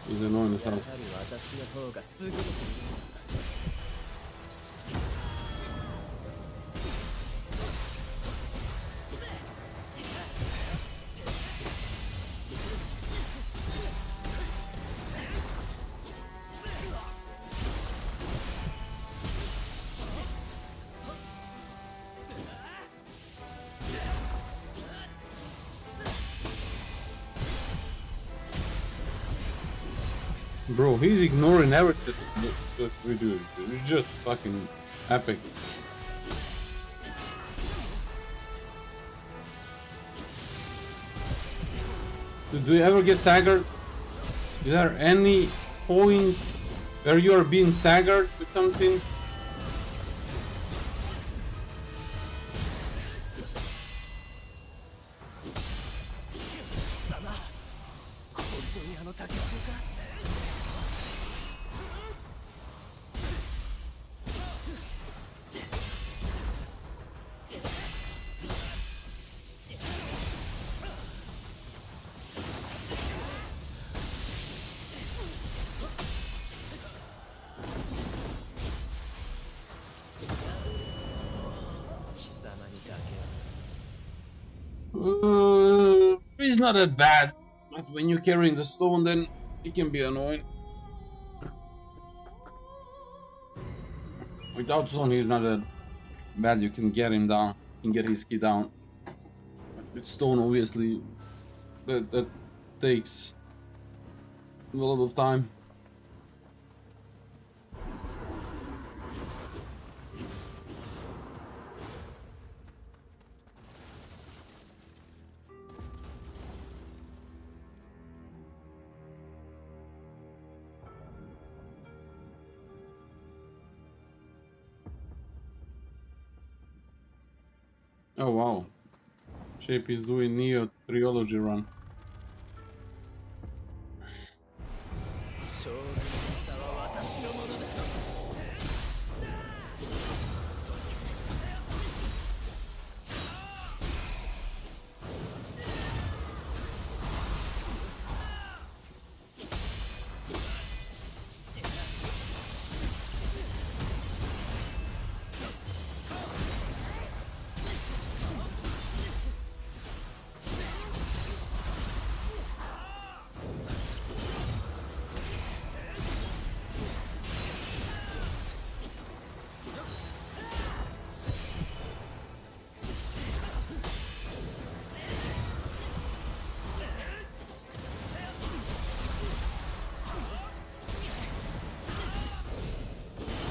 S1: He's annoying as hell. Bro, he's ignoring everything that we do. It's just fucking epic. Do you ever get staggered? Is there any point where you are being staggered with something? He's not that bad, but when you're carrying the stone, then it can be annoying. Without stone, he's not that bad. You can get him down. You can get his key down. But with stone, obviously, that takes a lot of time. Oh wow. Shape is doing Nioh trilogy run.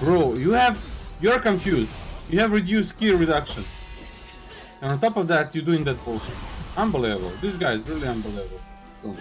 S1: Bro, you're confused. You have reduced key reduction. And on top of that, you're doing that bullshit. Unbelievable. This guy is really unbelievable. Don't.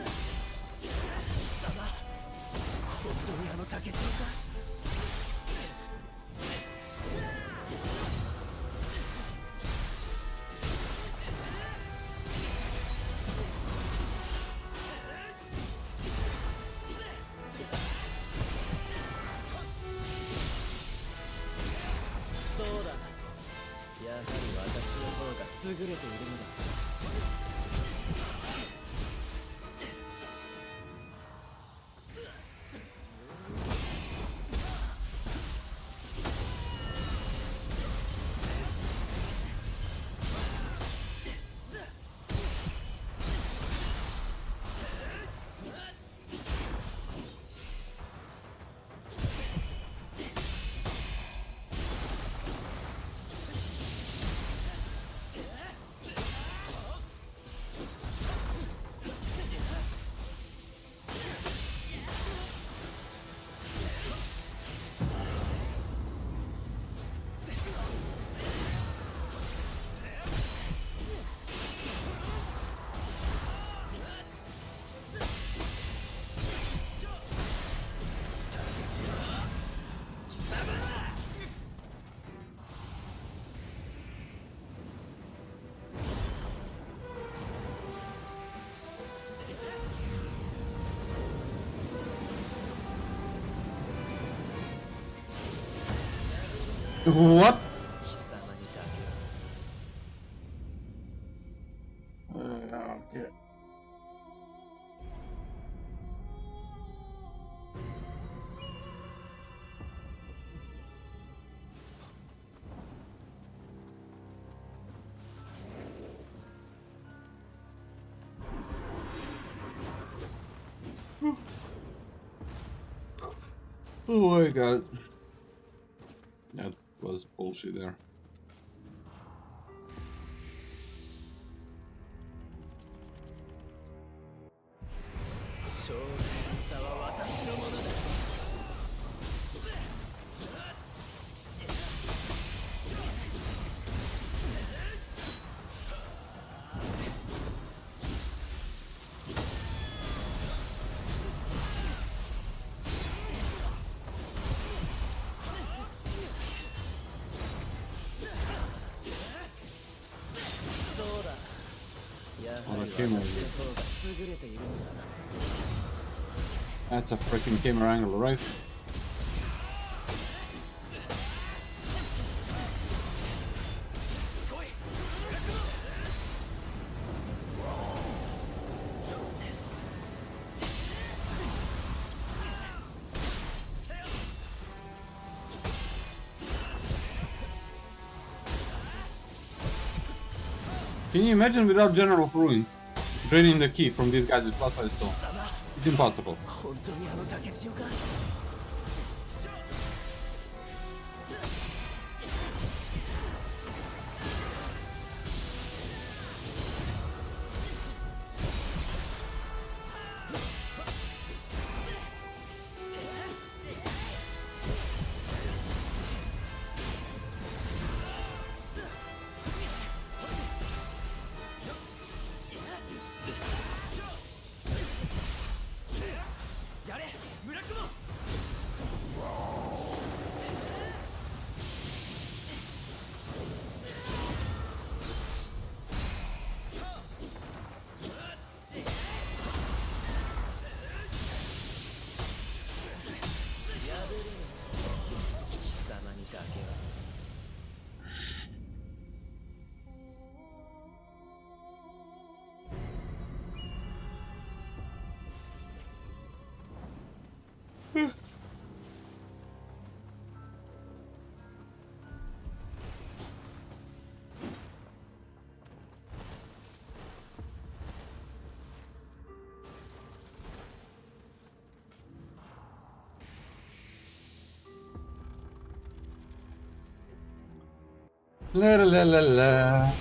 S1: What? Okay. Oh my god. That was bullshit there. That's a freaking camera angle, right? Can you imagine without General of Ruins draining the key from these guys with plus 5 stone? It's impossible. La la la la la.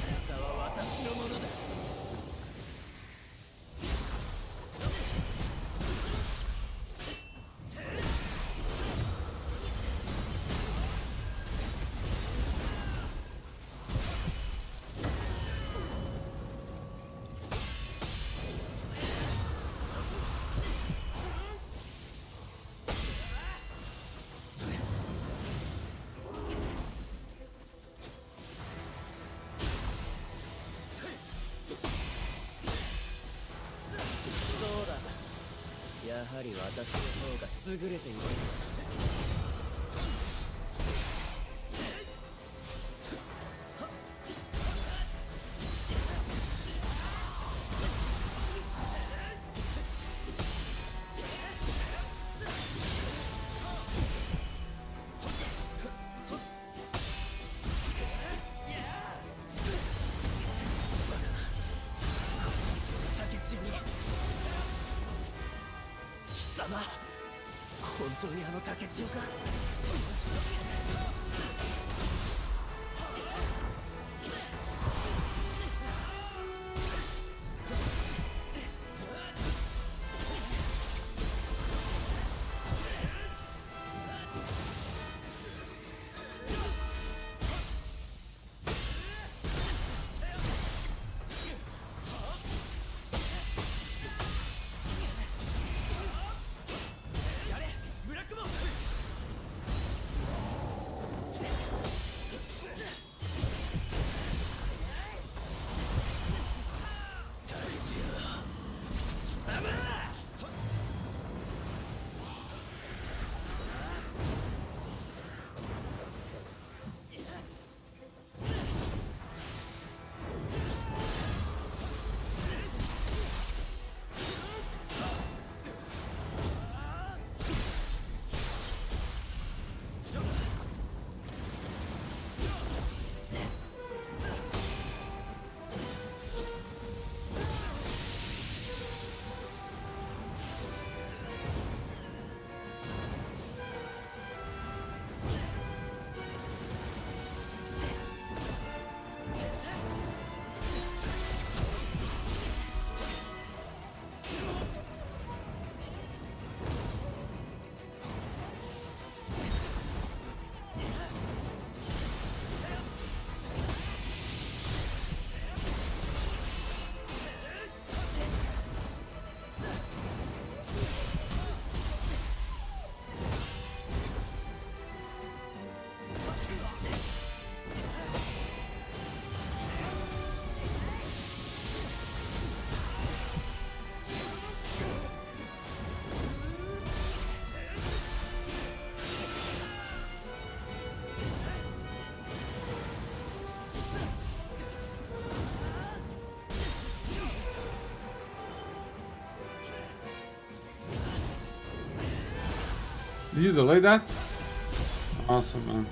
S1: Did you delay that? Awesome, man.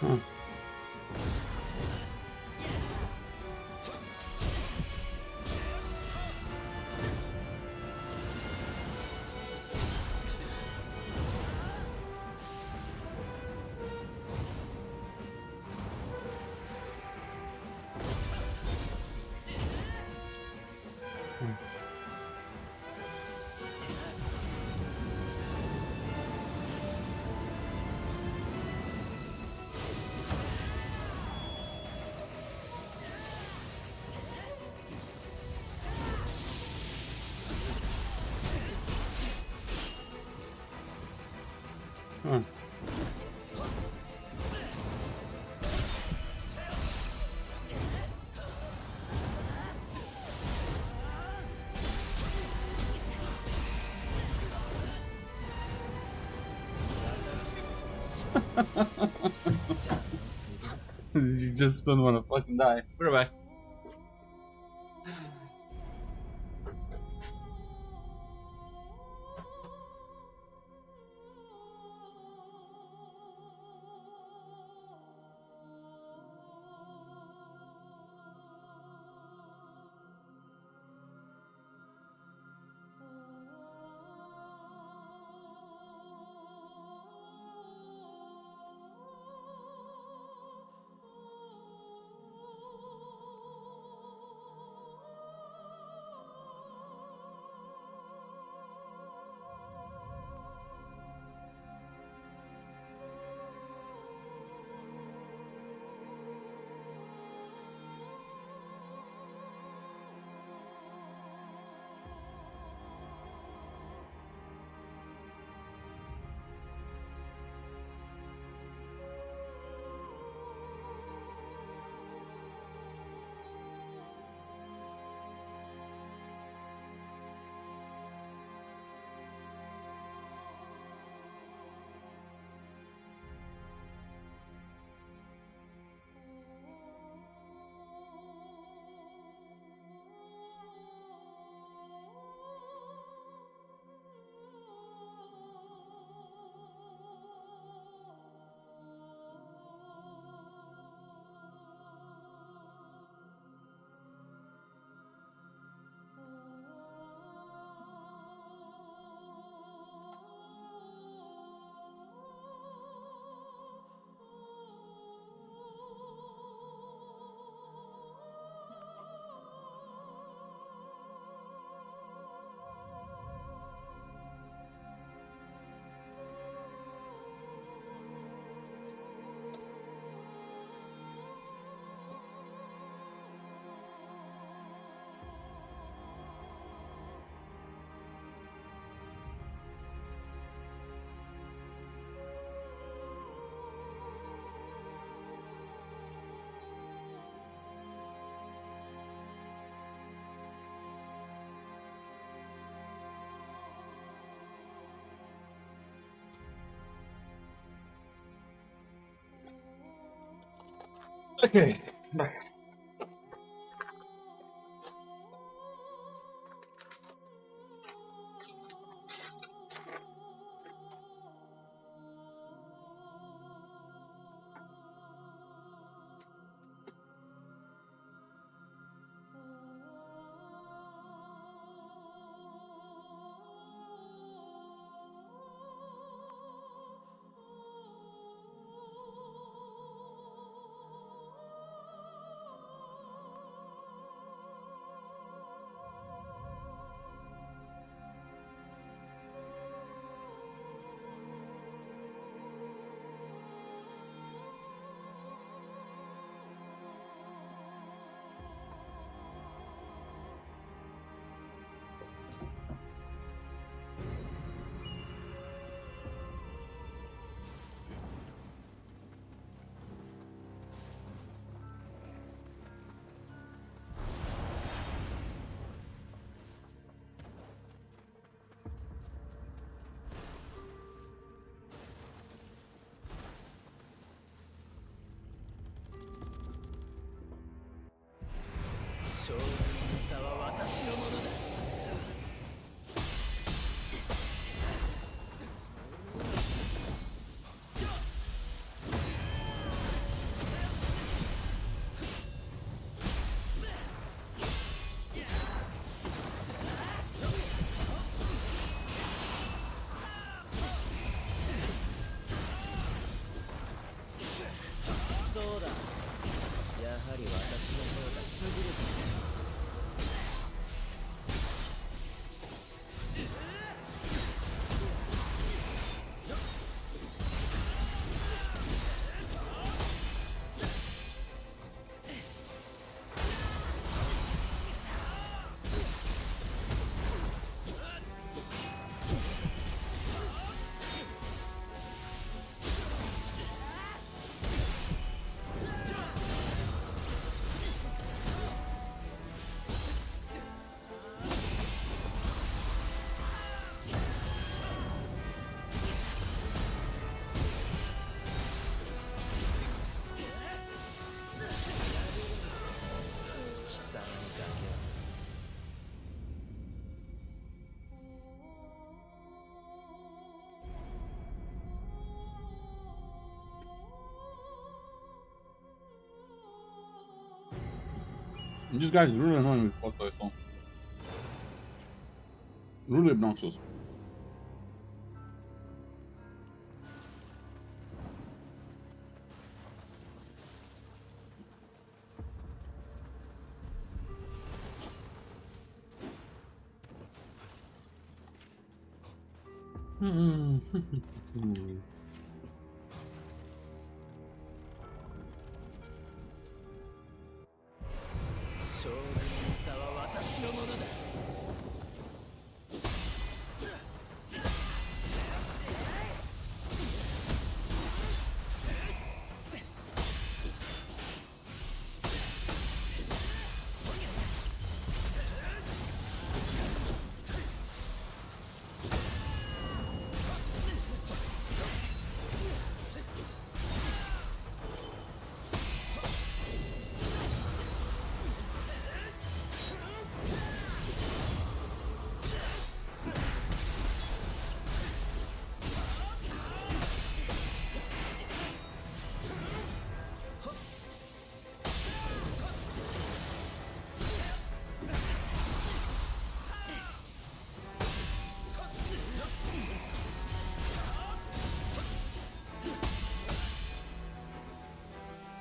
S1: Huh. Huh. You just don't want to fucking die. We're back. Okay, back. This guy is really annoying with what I saw. Really obnoxious.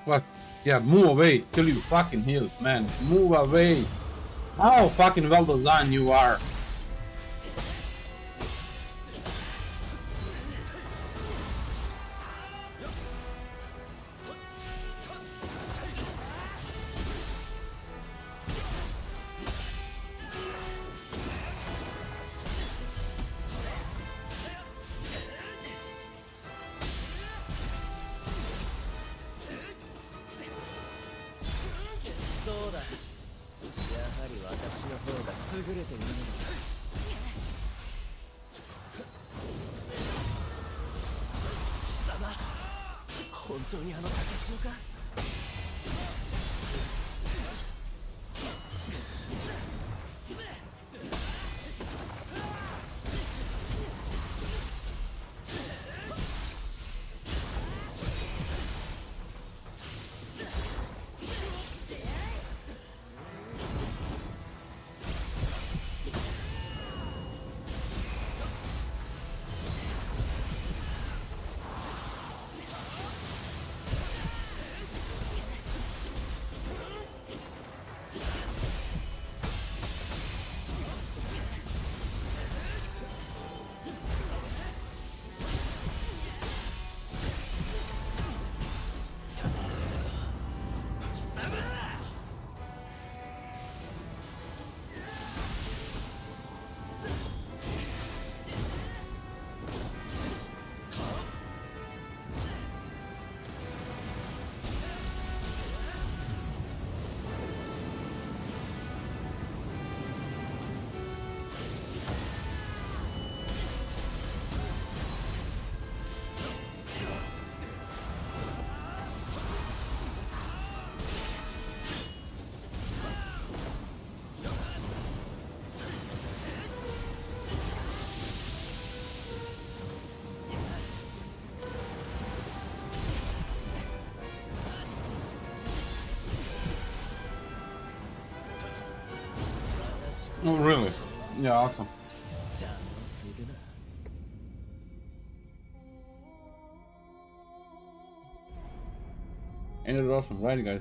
S1: What? Yeah, move away till you fucking heal, man. Move away. How fucking well designed you are. Oh, really? Yeah, awesome. Ain't it awesome, right, guys?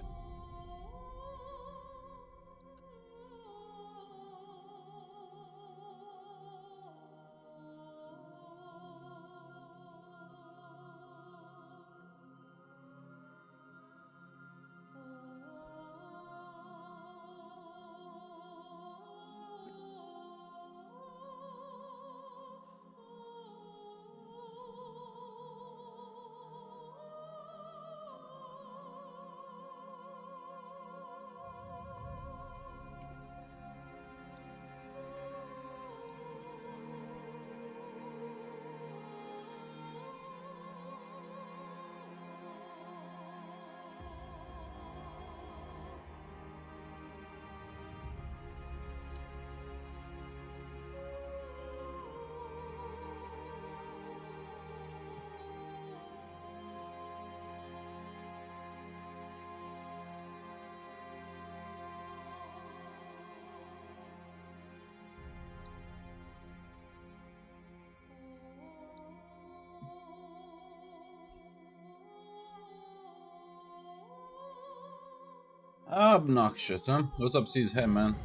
S1: Obnoxious, huh? What's up, C's? Hey, man.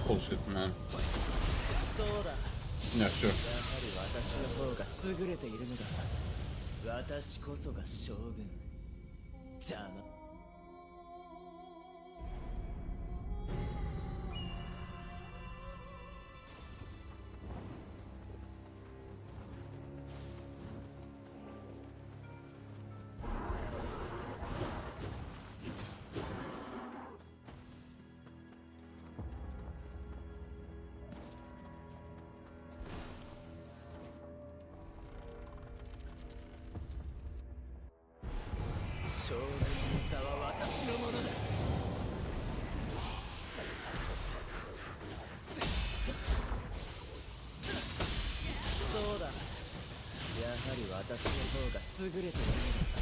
S1: Bullshit, man. Yeah, sure.
S2: 将軍の座は私のものだ。そうだ。やはり私の方が優れているのだ。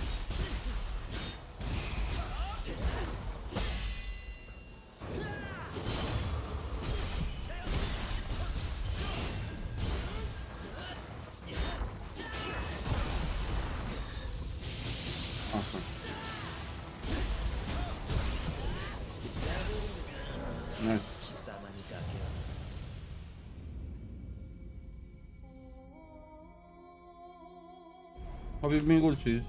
S1: How have you been good, Cheese?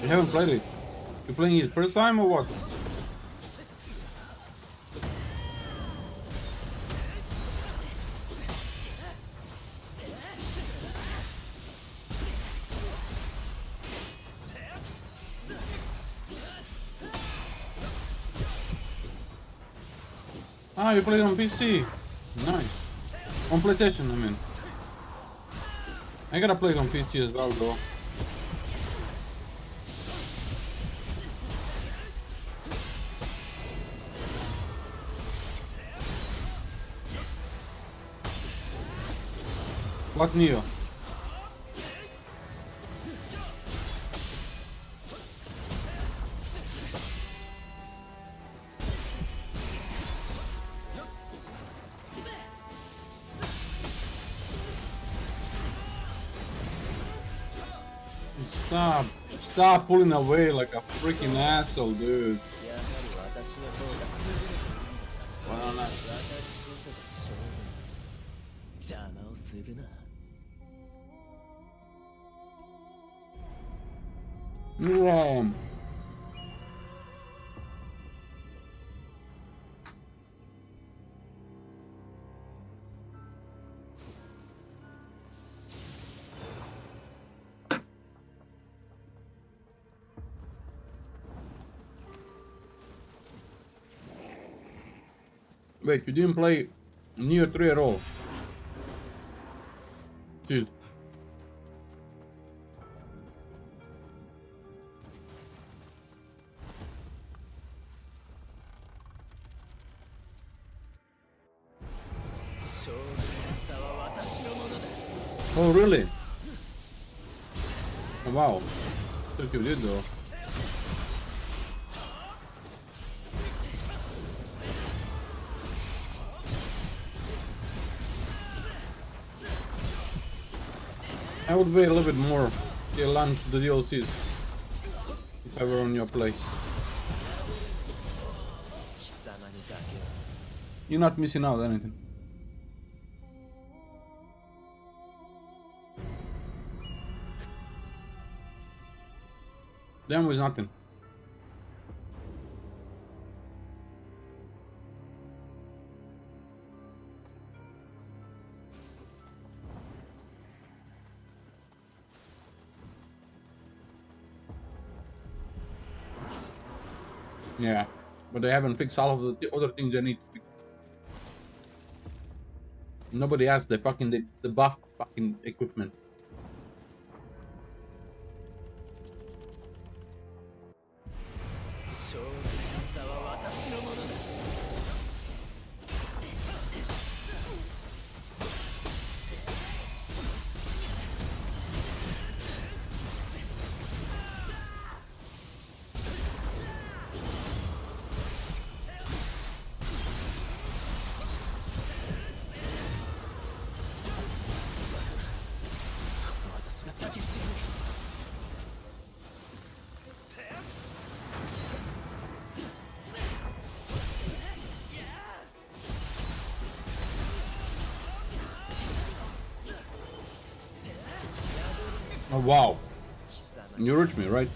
S1: You haven't played it. You playing it first time or what? Ah, you played it on PC. Nice. On PlayStation, I mean. I gotta play it on PC as well, though. What Nioh? Stop pulling away like a freaking asshole, dude. Well, not. Wrong. Wait, you didn't play Nioh 3 at all? Jeez. Oh, really? Oh, wow. Took you did though. I would wait a little bit more till launch the DLCs if I were on your place.
S2: 貴様にだけは
S1: You're not missing out anything. Demo is nothing. Yeah, but they haven't fixed all of the other things they need to fix. Nobody has the fucking the buff fucking equipment.
S2: 将来の座は私のものだ 私が竹内に
S1: Oh wow, you reached me, right?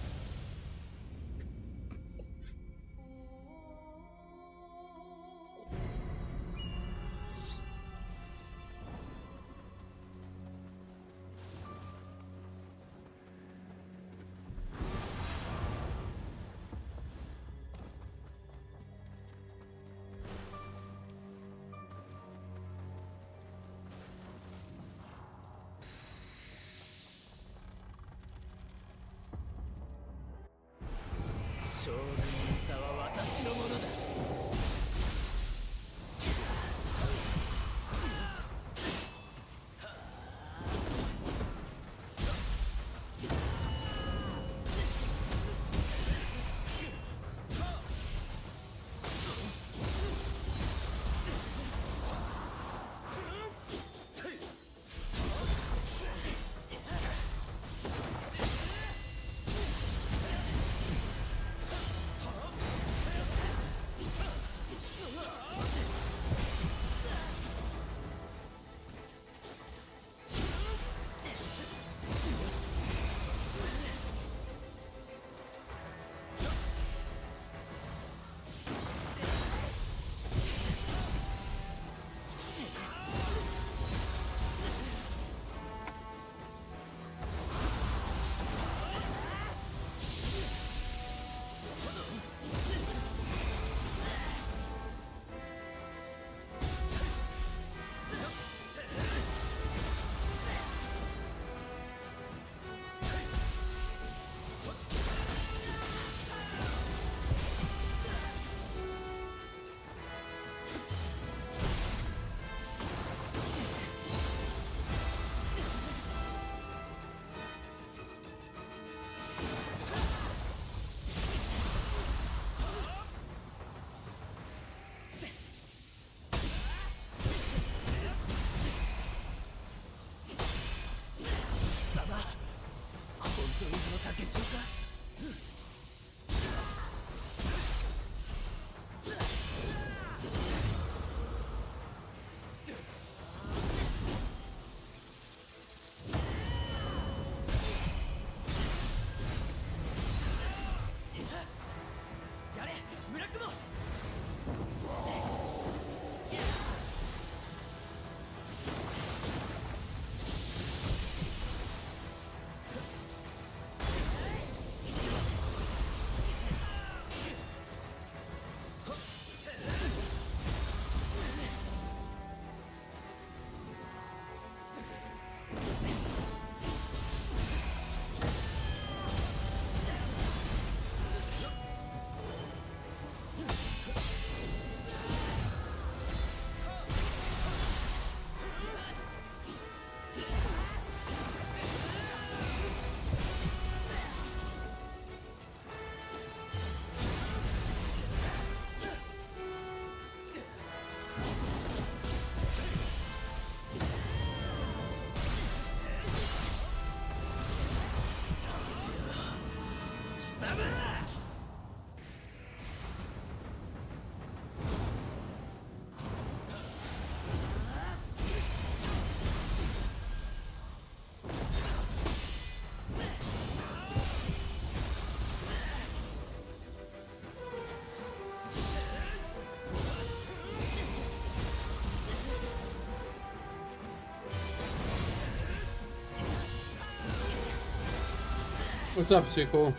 S1: What's up, Chico?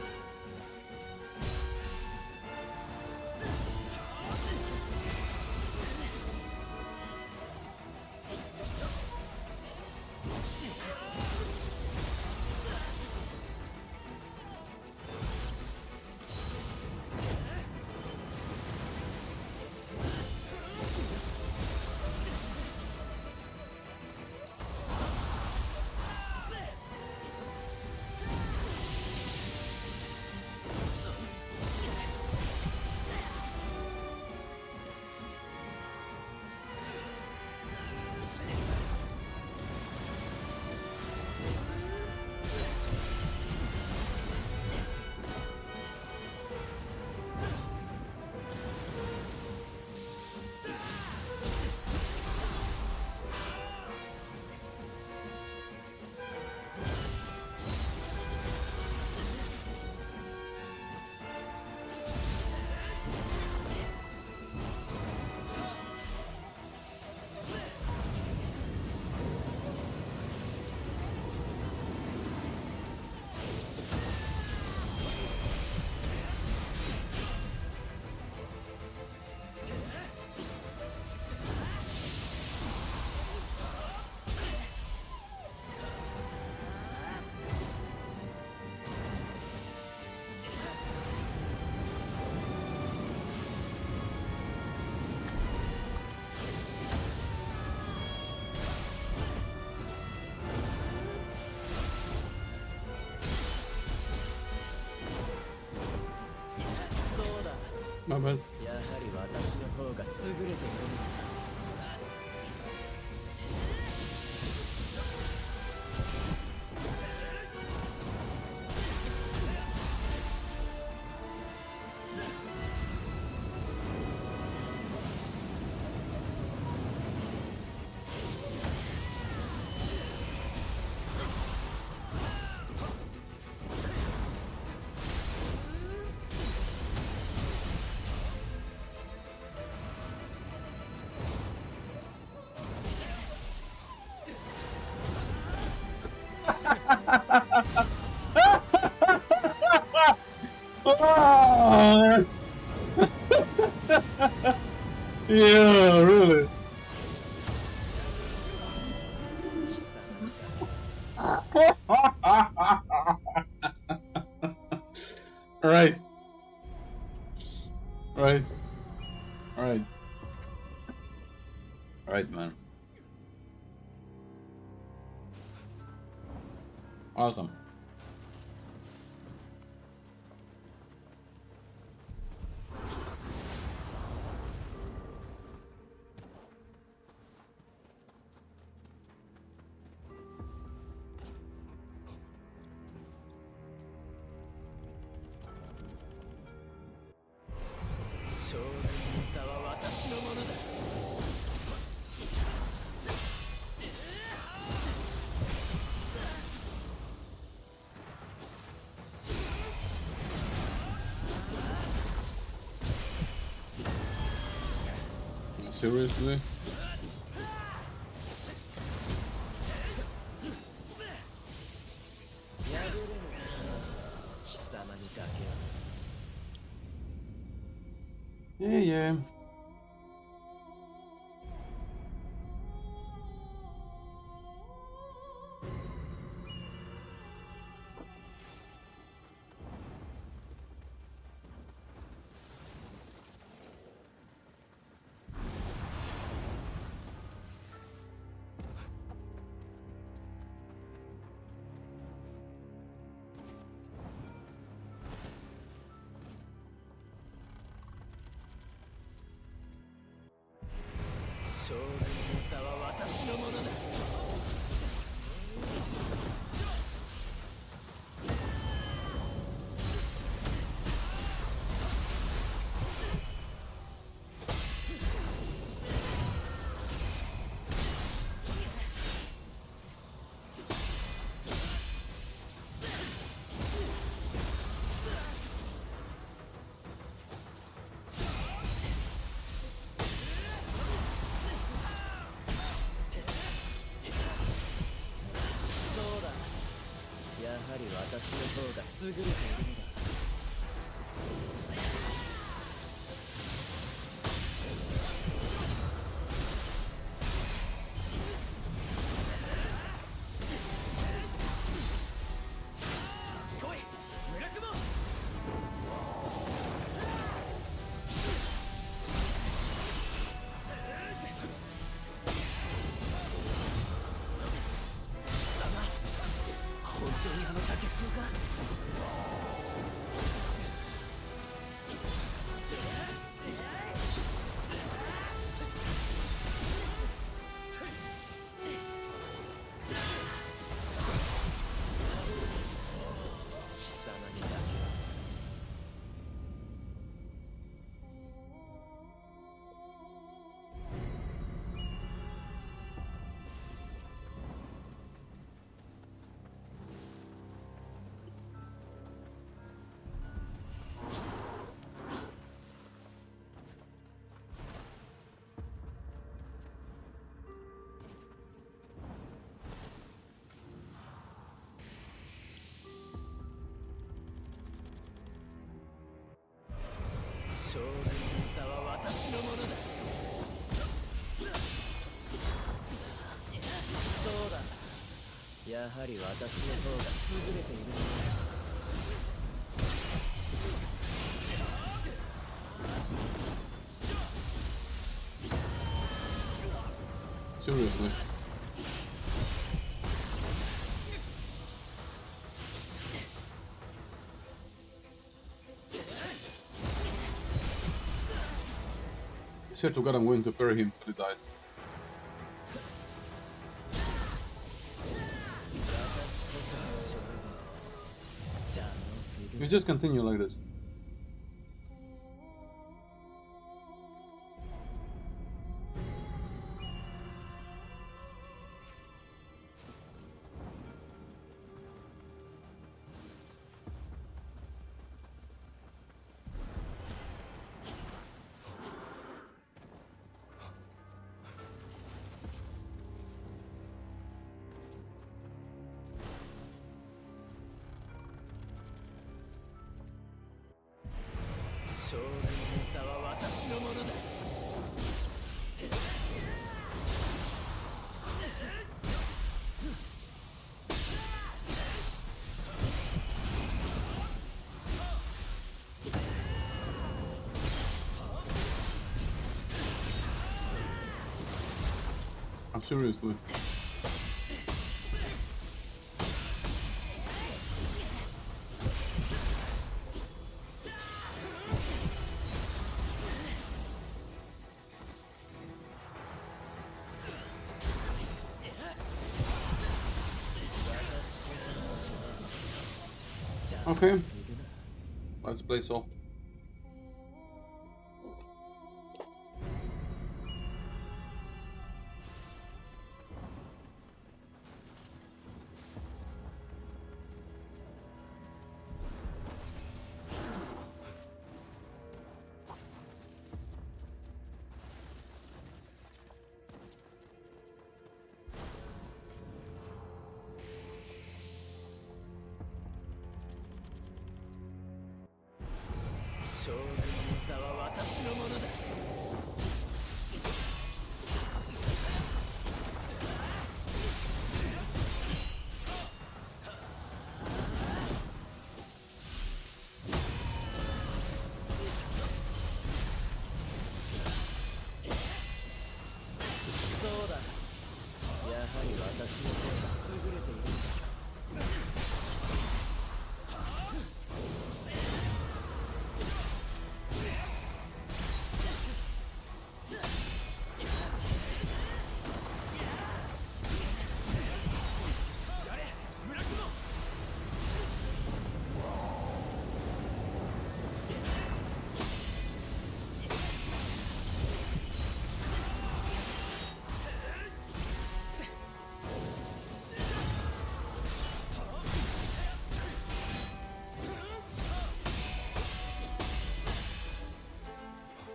S1: My bad.
S2: やはり私の方が優れている。
S1: Ah! Yeah, really. Right. Right. Right. Right, man. Awesome. Seriously? Yeah, yeah.
S2: 私の方が優れているのだ。将軍の座は私のものだ。そうだ、やはり私の方が優れているのだ。
S1: Seriously. Swear to God, I'm going to bury him till he dies. We just continue like this. I'm seriously. Okay, let's play so.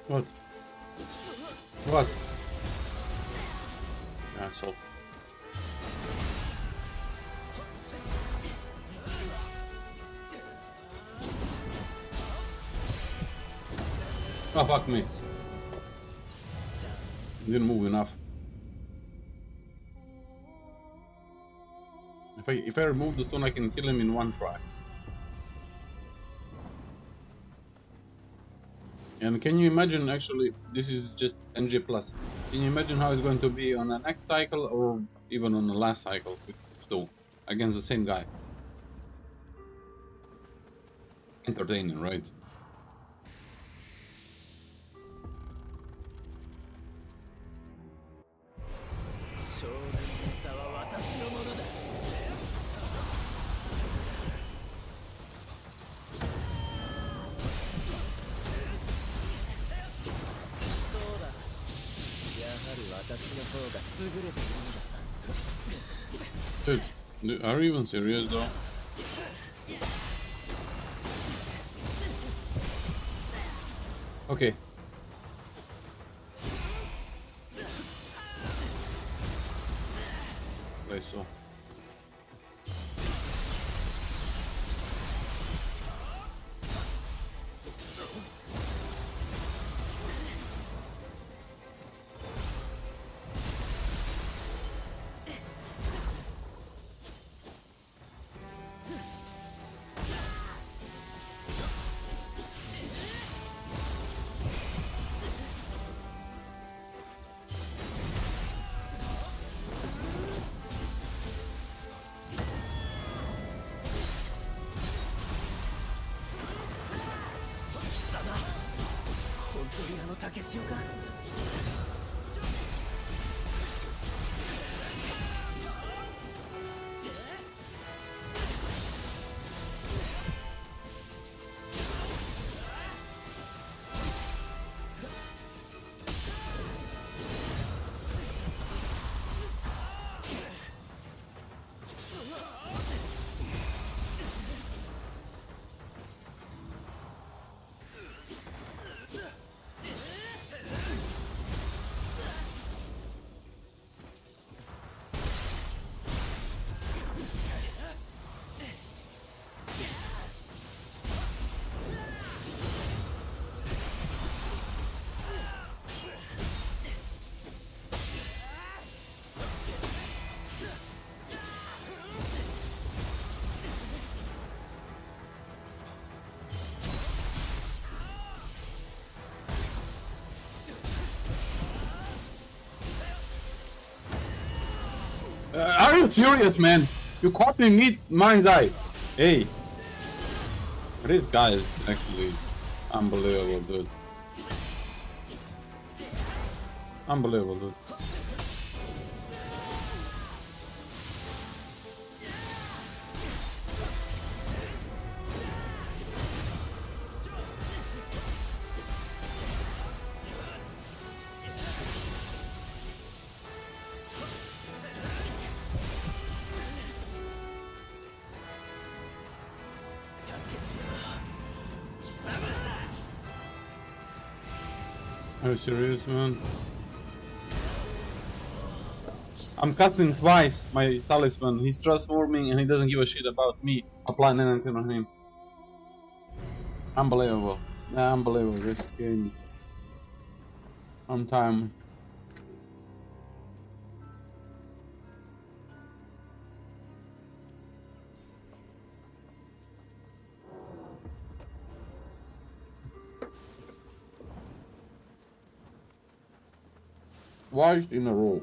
S1: What? What? Asshole. Oh, fuck me. Didn't move enough. If I remove the stone, I can kill him in one try. And can you imagine, actually, this is just NG+. Can you imagine how it's going to be on the next cycle or even on the last cycle with Stu against the same guy? Entertaining, right? Dude, are you even serious though? Okay. Like so. Are you serious, man? You caught me mid-mind's eye. Hey. This guy is actually unbelievable, dude. Unbelievable, dude. Are you serious, man? I'm casting twice my talisman. He's transforming and he doesn't give a shit about me applying anything on him. Unbelievable. Unbelievable. This game is on time. Twice in a row.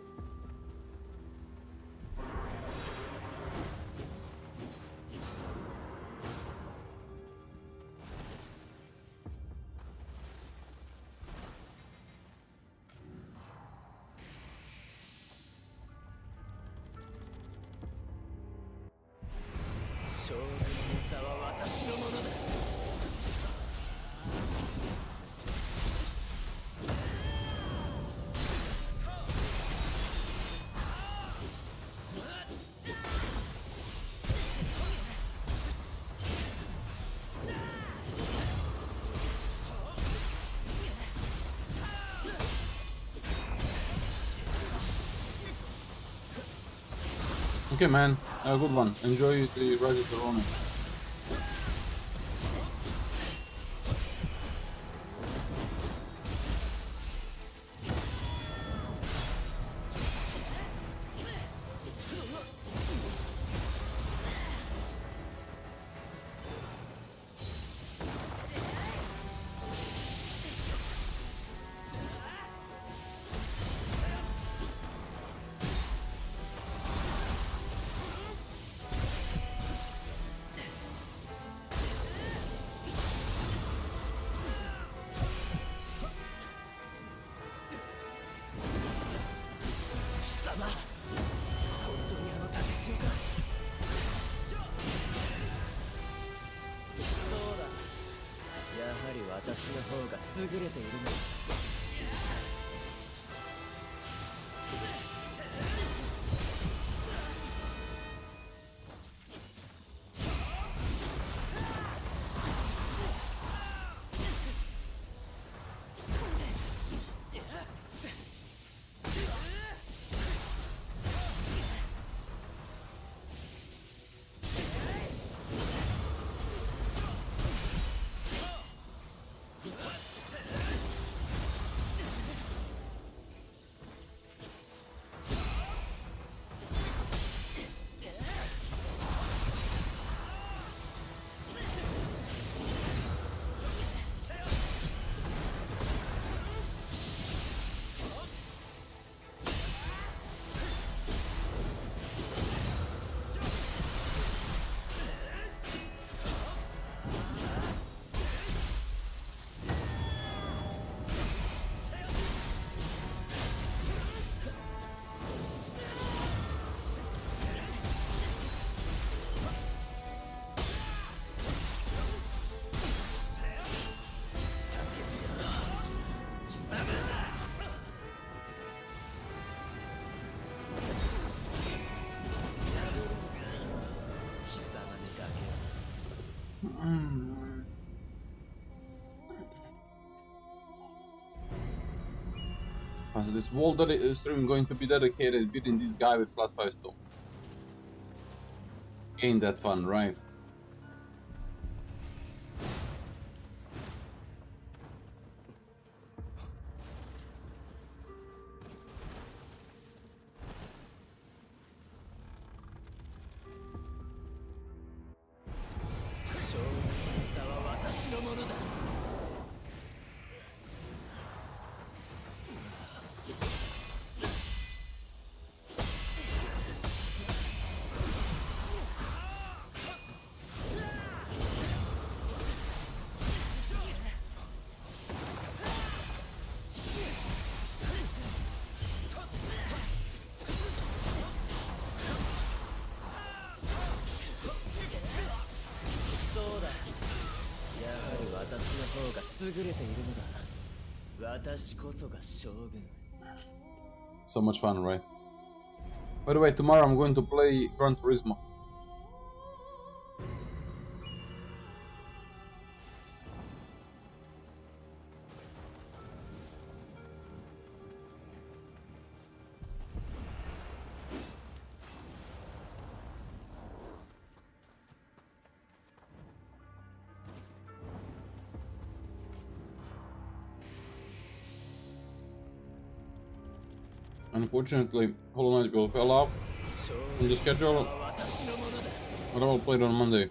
S1: Okay, man. A good one. Enjoy the Rise of the Ronin.
S2: 私の方が優れているんだ。
S1: So this whole stream going to be dedicated beating this guy with plus 5 stone. Ain't that fun, right? So much fun, right? By the way, tomorrow I'm going to play Gran Turismo. Unfortunately, Hollow Knight will fell off from the schedule, but I will play it on Monday.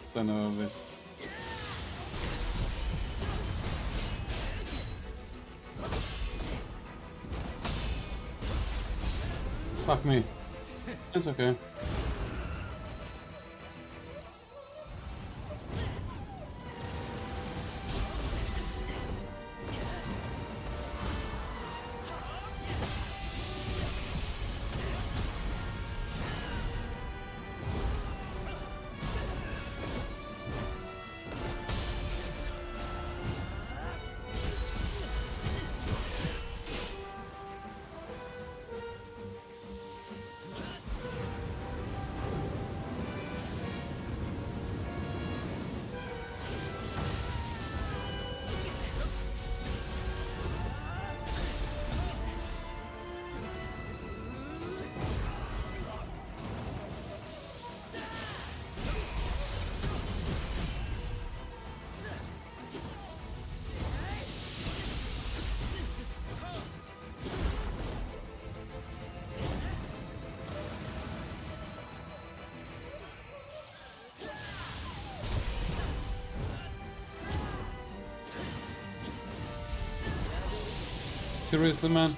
S1: Son of a bitch. Fuck me. It's okay. Seriously, man?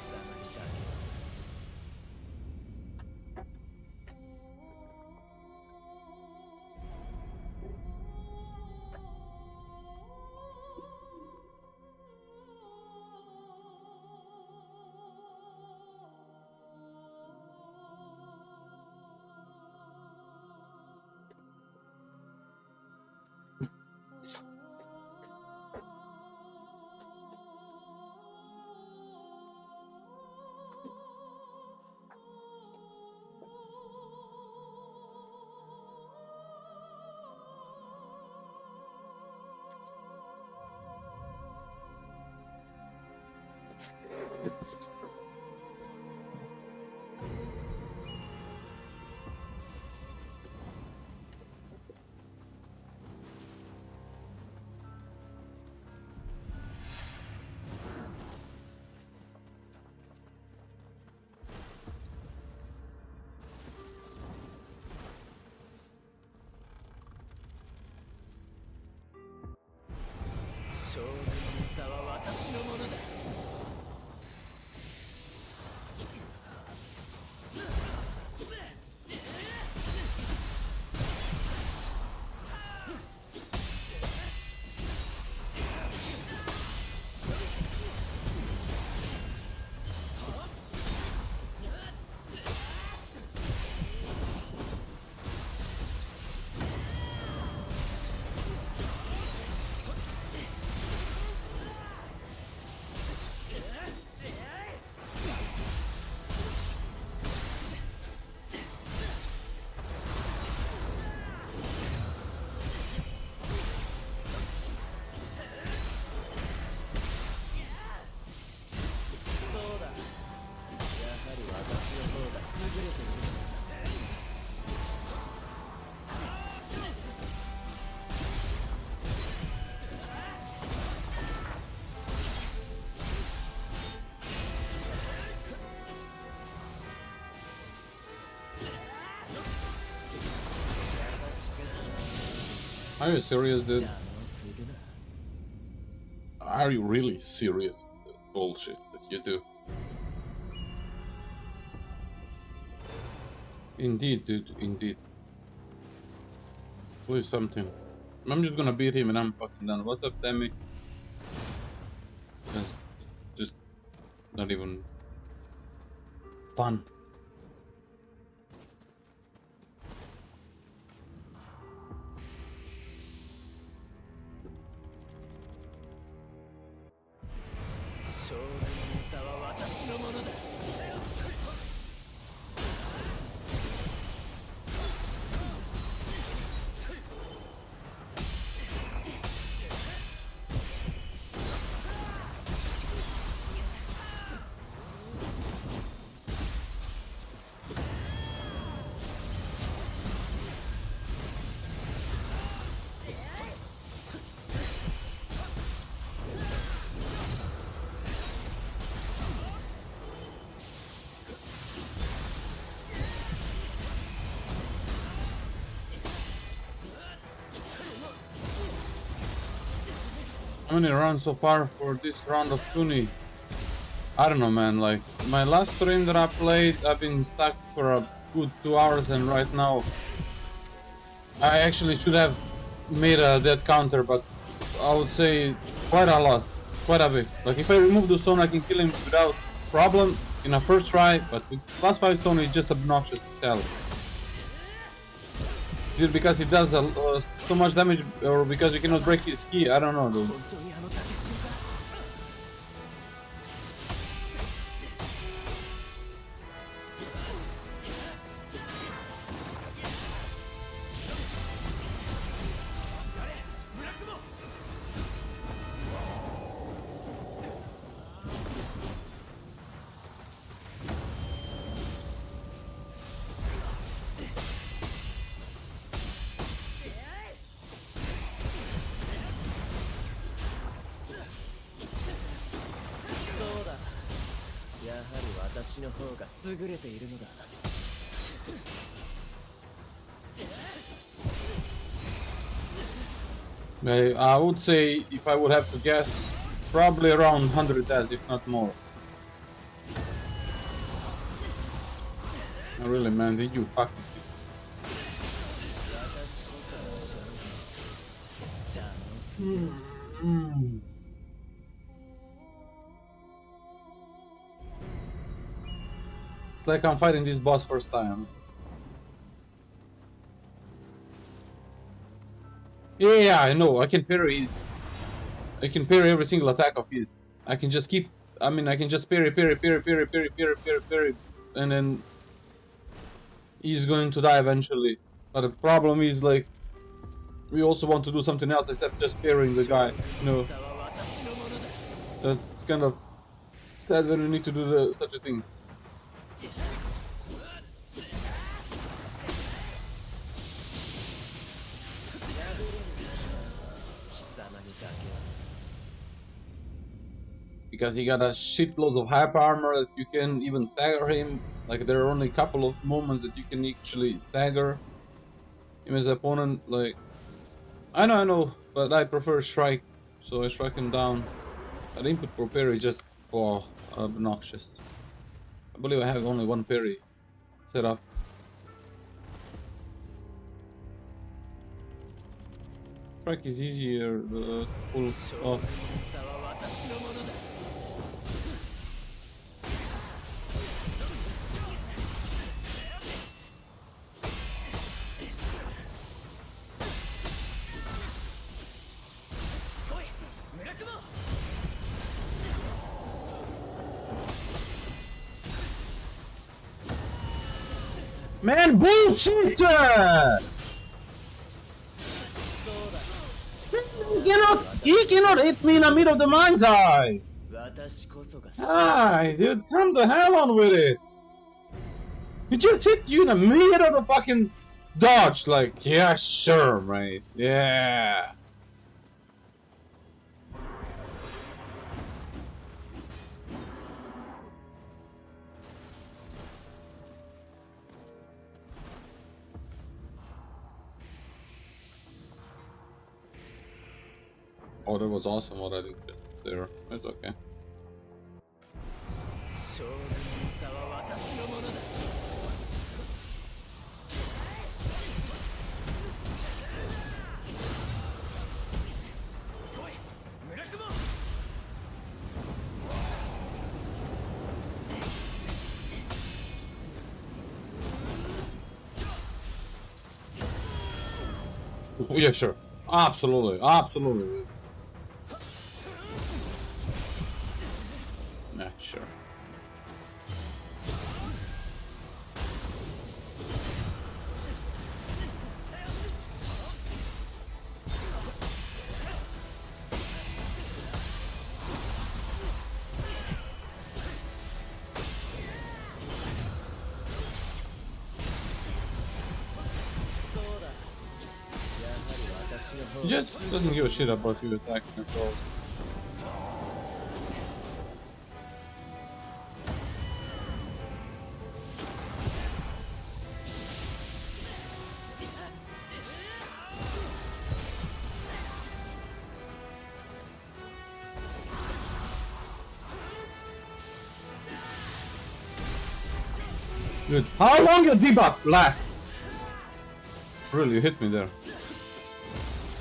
S1: Are you serious, dude? Are you really serious with the bullshit that you do? Indeed, dude, indeed. Please something. I'm just gonna beat him and I'm fucking done. What's up, Demi? It's just not even fun. many rounds so far for this round of Tuni? I don't know, man. Like, my last stream that I played, I've been stuck for a good 2 hours, and right now I actually should have made a dead counter, but I would say quite a lot, quite a bit. Like, if I remove the stone, I can kill him without problem in a first try, but with plus 5 stone, it's just obnoxious to tell. Is it because he does so much damage, or because you cannot break his key? I don't know, dude. I would say, if I would have to guess, probably around 100 deaths, if not more. Oh, really, man, did you fucking... It's like I'm fighting this boss first time. Yeah, I know. I can parry every single attack of his. I can just keep. I mean, I can just parry, and then he's going to die eventually. But the problem is, like, we also want to do something else except just parrying the guy. You know, that's kind of sad when we need to do such a thing. Because he got a shitload of hyper armor that you can even stagger him. Like, there are only a couple of moments that you can actually stagger him as an opponent. Like, I know, but I prefer strike, so I strike him down. That input for parry just, oh, obnoxious. I believe I have only one parry set up. Strike is easier to pull off. Man, bullshit! He cannot hit me in the middle of the mind's eye! Hi, dude, come the hell on with it! He just hit you in the middle of the fucking dodge, like, yeah, sure, mate, yeah. Oh, that was awesome what I did just there. It's okay. Yeah, sure. Absolutely, absolutely. Yeah, sure. He just doesn't give a shit about you attacking at all. Dude, how long your debuff last? Really, you hit me there.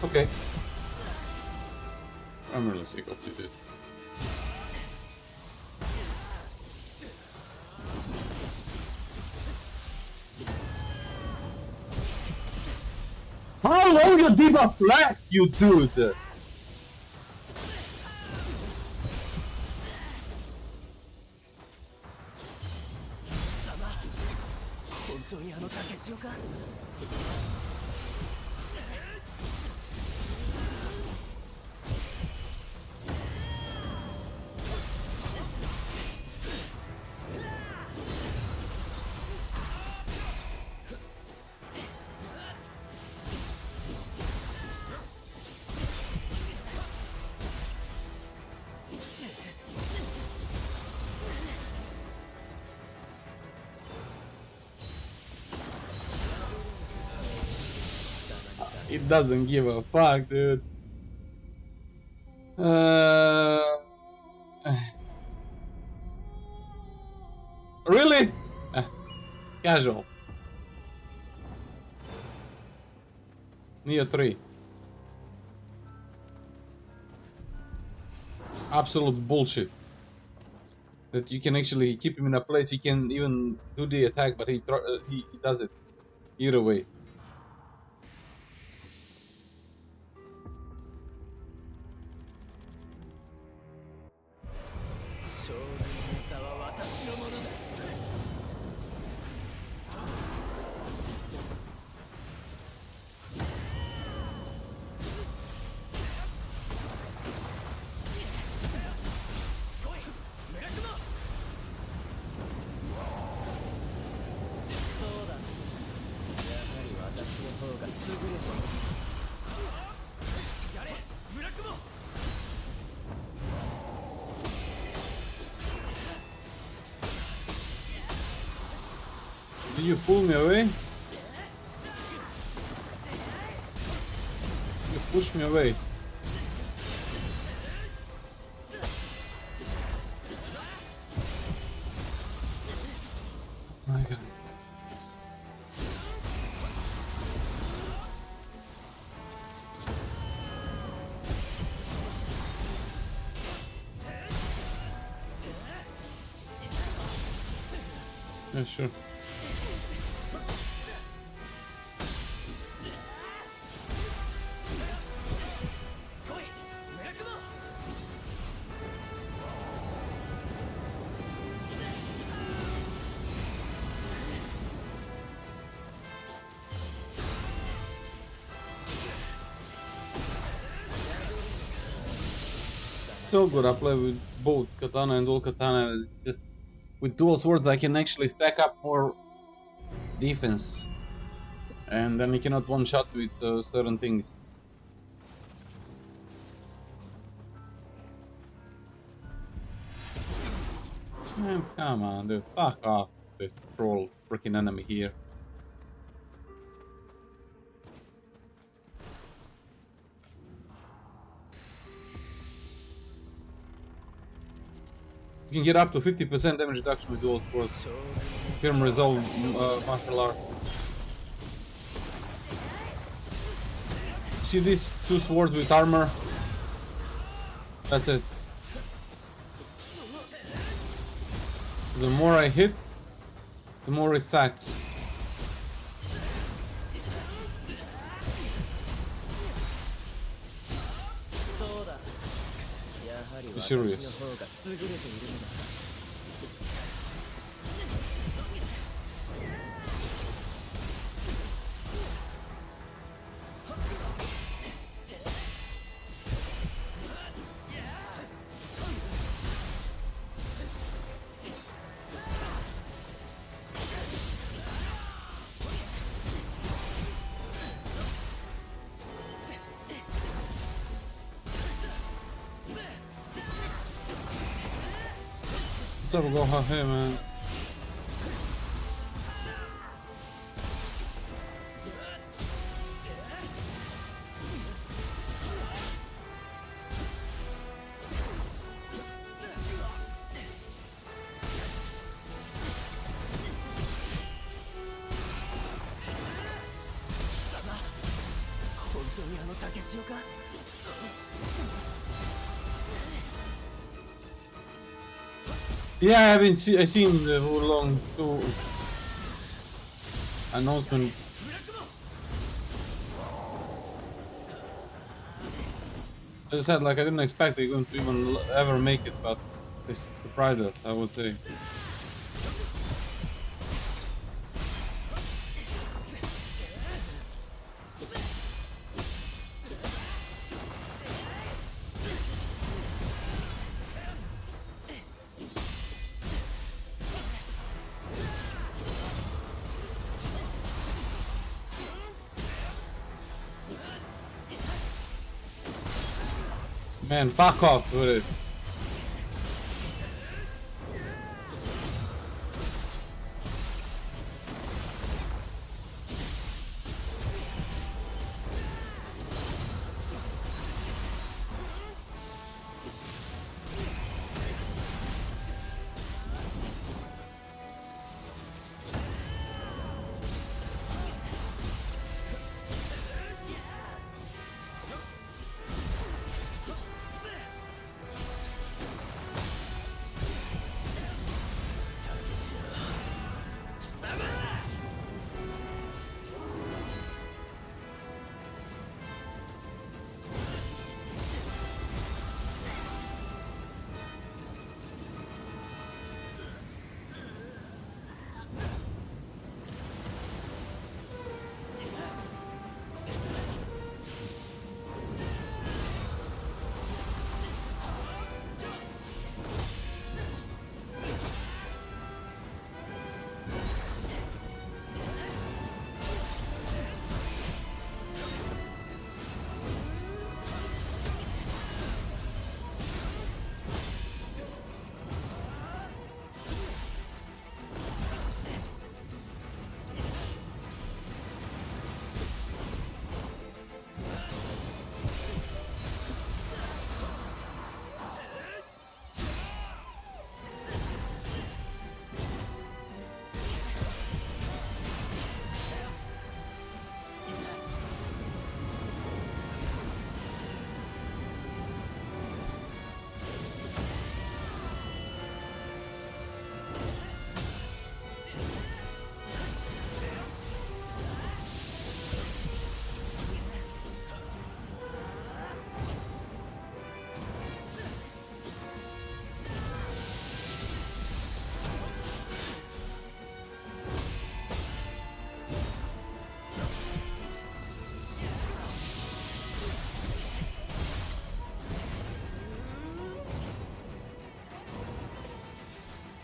S1: Okay. I'm really sick of you, dude. How long your debuff last, you dude?
S2: 本当にあの竹千代か。
S1: It doesn't give a fuck, dude. Really? Casual. Nioh 3. Absolute bullshit. That you can actually keep him in a place, he can even do the attack, but he does it either way. Did you pull me away? You pushed me away. My god. Yeah, sure. So good, I play with both katana and dual katana. Just with dual swords I can actually stack up more defense. And then you cannot one shot with certain things. Man, come on, dude. Fuck off. This troll freaking enemy here. You can get up to 50% damage reduction with dual swords. Firm resolve martial art. See these two swords with armor? That's it. The more I hit, the more it stacks. Be serious. What's up, Goha? Hey, man.
S2: しおか。
S1: Yeah, I seen the whole long announcement. As I said, like I didn't expect they're going to even ever make it, but they surprised us, I would say. Man, fuck off with it.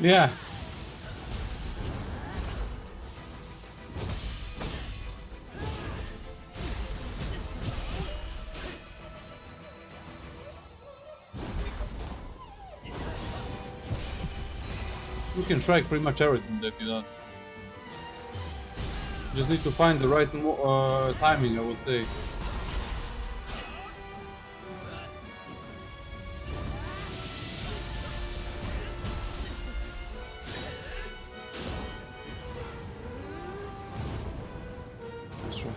S1: Yeah. You can strike pretty much everything that you done. Just need to find the right timing, I would say. That's right.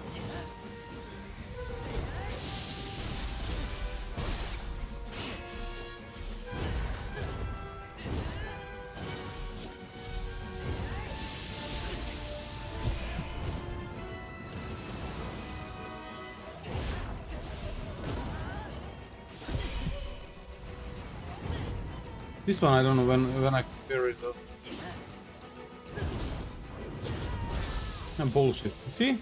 S1: This one I don't know when I compare it though. Bullshit. You see?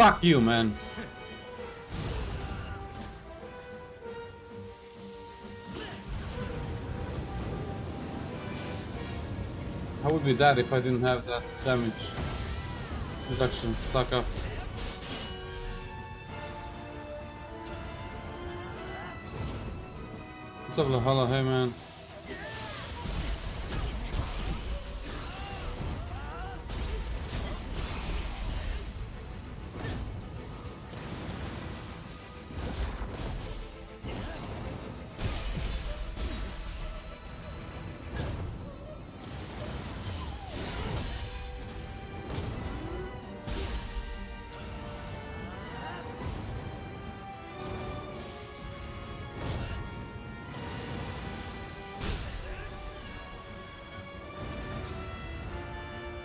S1: Fuck you, man. How would be that if I didn't have that damage reduction stuck up? What's up, Lahala? Hey, man.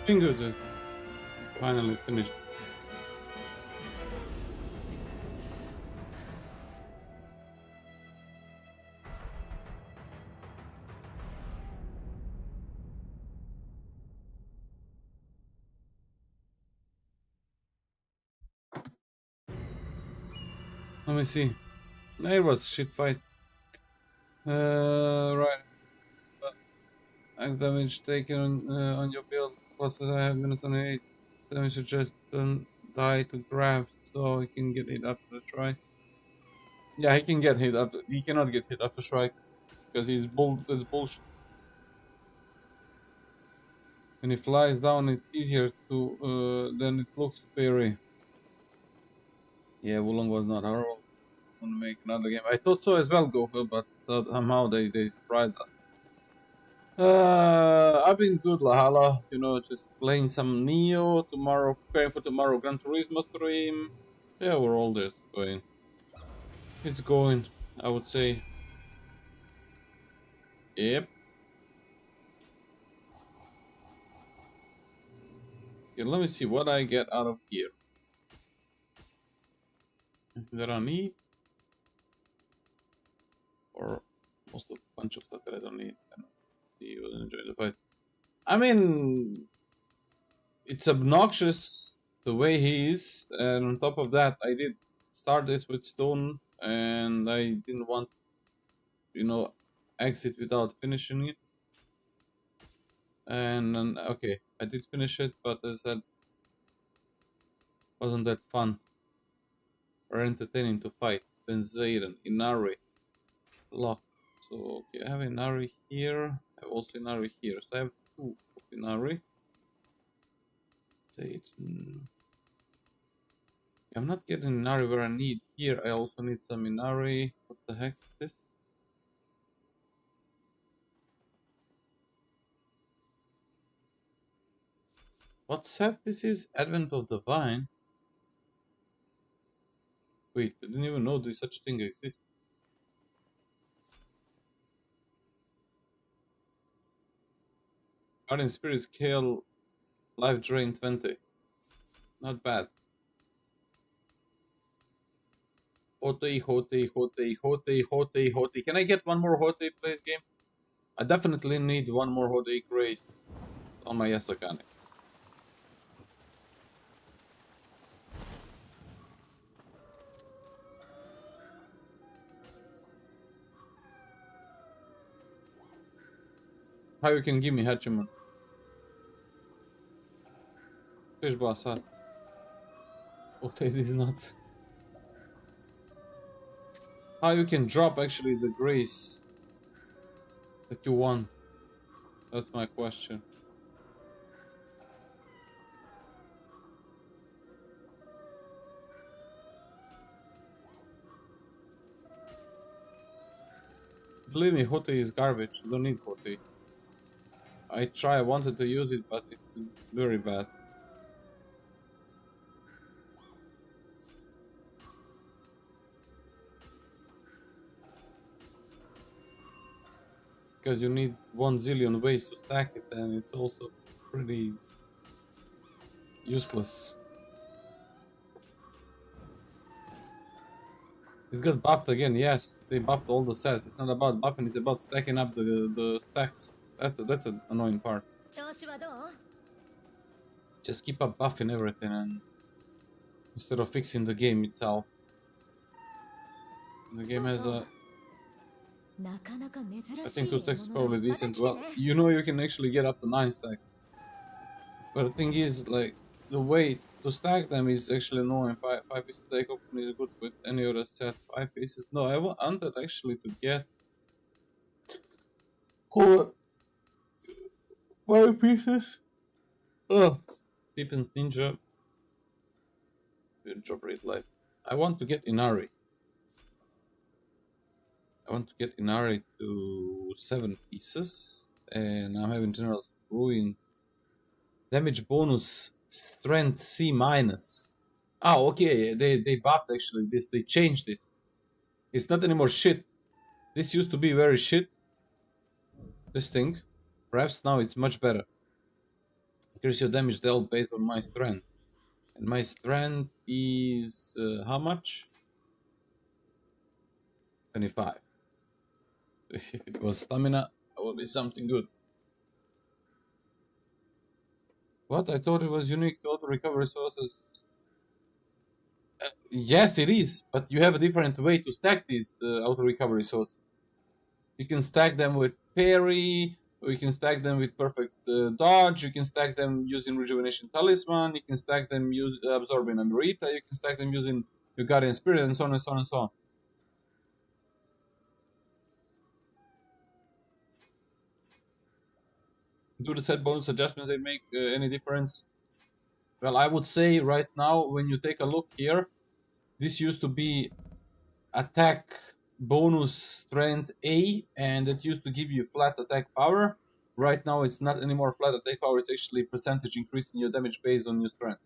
S1: Been good, dude. Finally finished. Let me see. It was a shit fight. Right. Max damage taken on your build. Plus, I have minus on 8. Damage suggest don't die to grab, so he can get hit after the try. Yeah, he can get hit after. He cannot get hit after strike because he's That's bullshit. When he flies down, it's easier to than it looks to parry. Yeah, Wulong was not horrible. Want to make another game? I thought so as well, Goku, but somehow they surprised us. I've been good, Lahala. You know, just playing some Nioh tomorrow, preparing for tomorrow Gran Turismo stream. Yeah, we're all just going. It's going, I would say. Yep. Okay, let me see what I get out of here. Anything that I need? Or most of a bunch of stuff that I don't need. I don't see you will enjoy the fight. I mean, it's obnoxious the way he is, and on top of that, I did start this with Stone, and I didn't want, you know, exit without finishing it. And then, okay, I did finish it, but as I said, wasn't that fun or entertaining to fight. Then Zayden, Inari, Lock. So, okay, I have Inari here. I have also Inari here. So I have 2 of Inari. Zayden. I'm not getting Inari where I need here. I also need some Inari. What the heck is this? What set this is? Advent of the Vine? Wait, I didn't even know this such thing exists. Guardian Spirit Scale Life Drain 20. Not bad. Hotei, Hotei, Hotei, Hotei, Hotei, Hotei. Can I get one more Hotei, please, game? I definitely need one more Hotei Grace on my Yasakane. How you can give me Hachiman? Fish boss, huh? Hotei is not. How you can drop actually the Grace that you want? That's my question. Believe me, Hotei is garbage. You don't need Hotei. I wanted to use it, but it's very bad. Because you need 1 zillion ways to stack it, and it's also pretty useless. It got buffed again, yes. They buffed all the sets. It's not about buffing, it's about stacking up the stacks. That's an annoying part. Just keep up buffing everything and instead of fixing the game itself. The game has a... I think 2 stacks is probably decent. Well, you know you can actually get up to 9 stacks. But the thing is, like, the way to stack them is actually annoying. 5 pieces stack open is good with any other set. 5 pieces. No, I wanted actually to get 4 5 pieces. Oh, Defense Ninja. Job rate life. I want to get Inari. I want to get Inari to 7 pieces. And I'm having General Ruin. Damage bonus. Strength C minus. Oh, okay. They buffed actually this. They changed this. It's not anymore shit. This used to be very shit. This thing. Perhaps now it's much better. Increase your damage dealt based on my strength. And my strength is how much? 25. If it was stamina, it would be something good. What? I thought it was unique to auto recovery sources. Yes, it is, but you have a different way to stack these auto recovery sources. You can stack them with parry, or you can stack them with perfect dodge. You can stack them using rejuvenation talisman. You can stack them absorbing Amrita. You can stack them using your guardian spirit, and so on and so on and so on. Do the set bonus adjustments they make any difference? Well, I would say right now, when you take a look here, this used to be attack bonus strength A, and it used to give you flat attack power. Right now, it's not anymore flat attack power. It's actually percentage increase in your damage based on your strength.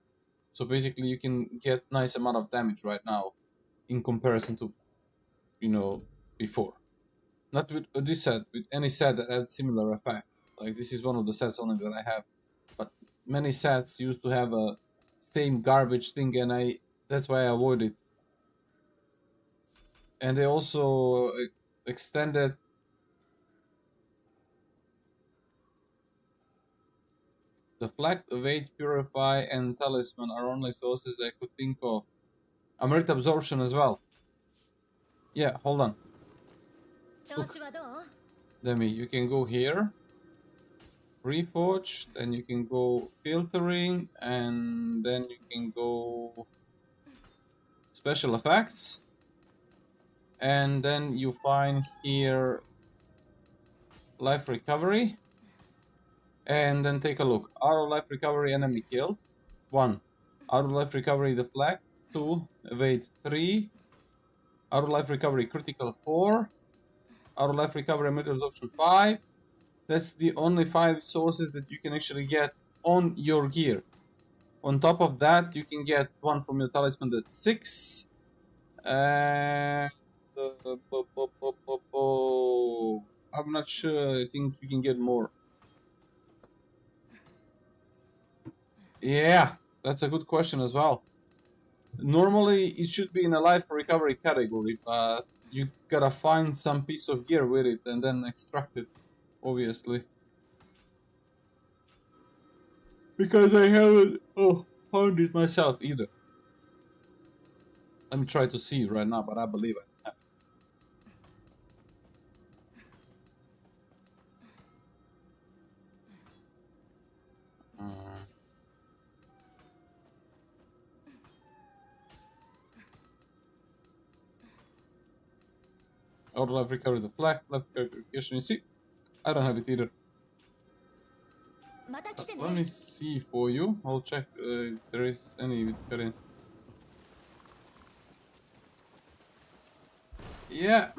S1: So basically, you can get nice amount of damage right now, in comparison to, before. Not with this set, with any set that had similar effect. Like this is one of the sets only that I have, but many sets used to have a same garbage thing, and that's why I avoid it. And they also extended the Flag, Evade, Purify, and Talisman are only sources I could think of. Amrit Absorption as well. Yeah, hold on. Look. Demi, you can go here. Reforged, then you can go filtering, and then you can go special effects, and then you find here life recovery, and then take a look. Auto life recovery, enemy killed 1. Auto life recovery deflect 2. Evade 3. Auto life recovery critical 4. Auto life recovery meter absorption 5. That's the only 5 sources that you can actually get on your gear. On top of that, you can get 1 from your talisman that's 6. And I'm not sure. I think you can get more. Yeah, that's a good question as well. Normally, it should be in a life recovery category, but you gotta find some piece of gear with it and then extract it, obviously. Because I haven't found it myself either. Let me try to see right now, but I believe I have it. Auto life recovery the flag, life verification. You see, I don't have it either. Let me see for you. I'll check if there is any with current. Yeah.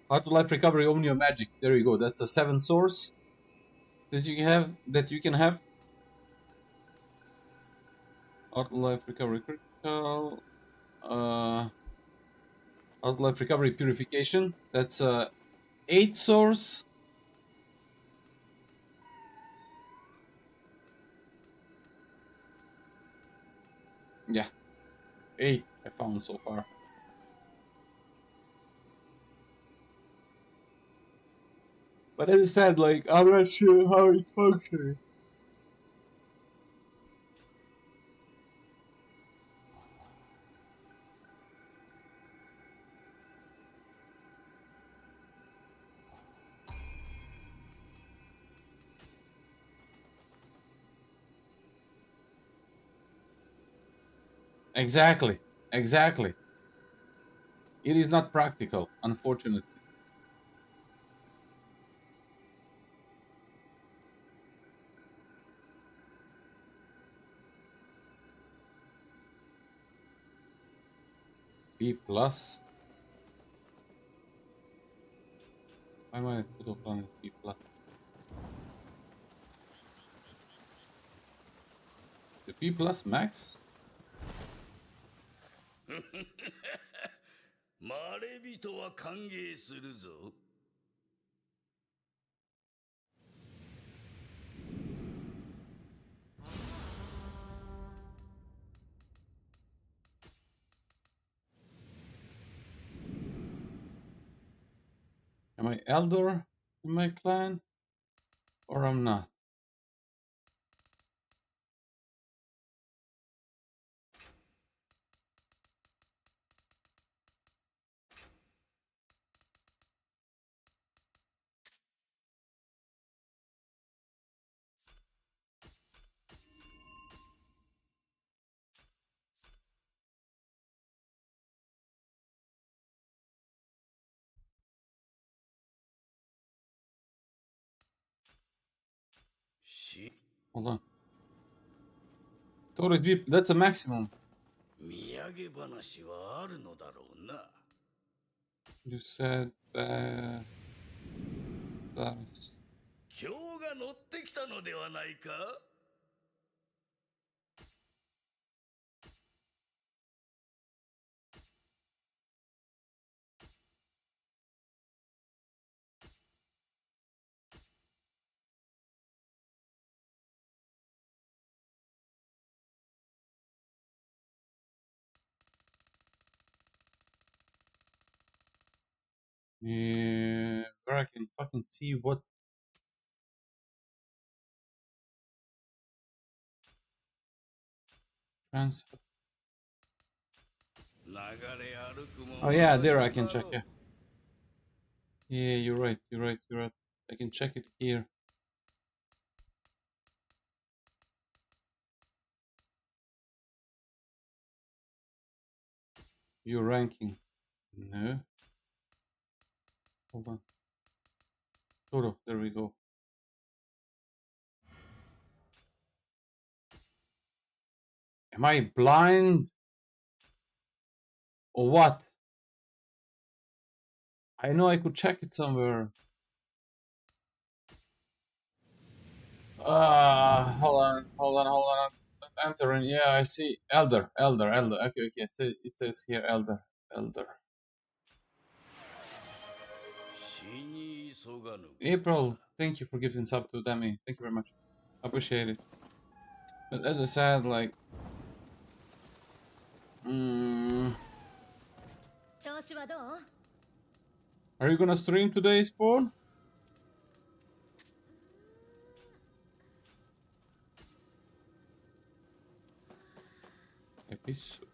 S1: Auto life recovery Omnio Magic. There you go. That's a 7 source that you can have. Auto life recovery critical. Auto life recovery purification. That's a 8 source. Yeah, 8 I found so far. But as I said, like, I'm not sure how it's functioning. Exactly. Exactly. It is not practical, unfortunately. B plus. Why am I put up on B plus? The B plus max?
S2: まれびとは歓迎するぞ。
S1: Am I elder in my clan? Or I'm not? Hold on. Total B, that's a maximum.
S2: 土産話はあるのだろうな。
S1: You said that.
S2: 今日が乗ってきたのではないか。
S1: Yeah, where I can fucking see what transfer.
S2: 流れ歩くも
S1: Oh
S2: の
S1: yeah,
S2: は
S1: there I
S2: 世
S1: can
S2: だ
S1: check.
S2: ろ
S1: Yeah,
S2: う。
S1: yeah, you're right. You're right. You're right. I can check it here. Your ranking. No. Hold on. Toto. There we go. Am I blind? Or what? I know I could check it somewhere. Hold on, hold on, hold on. Entering. Yeah, I see. Elder, elder, elder. Okay, okay. It says here elder, elder.
S2: 死に急がぬ。
S1: April, thank you for giving sub to Demi. Thank you very much. Appreciate it. But as I said, like, mm,
S3: 調子はどう？
S1: are you gonna stream today, Spawn? Episode.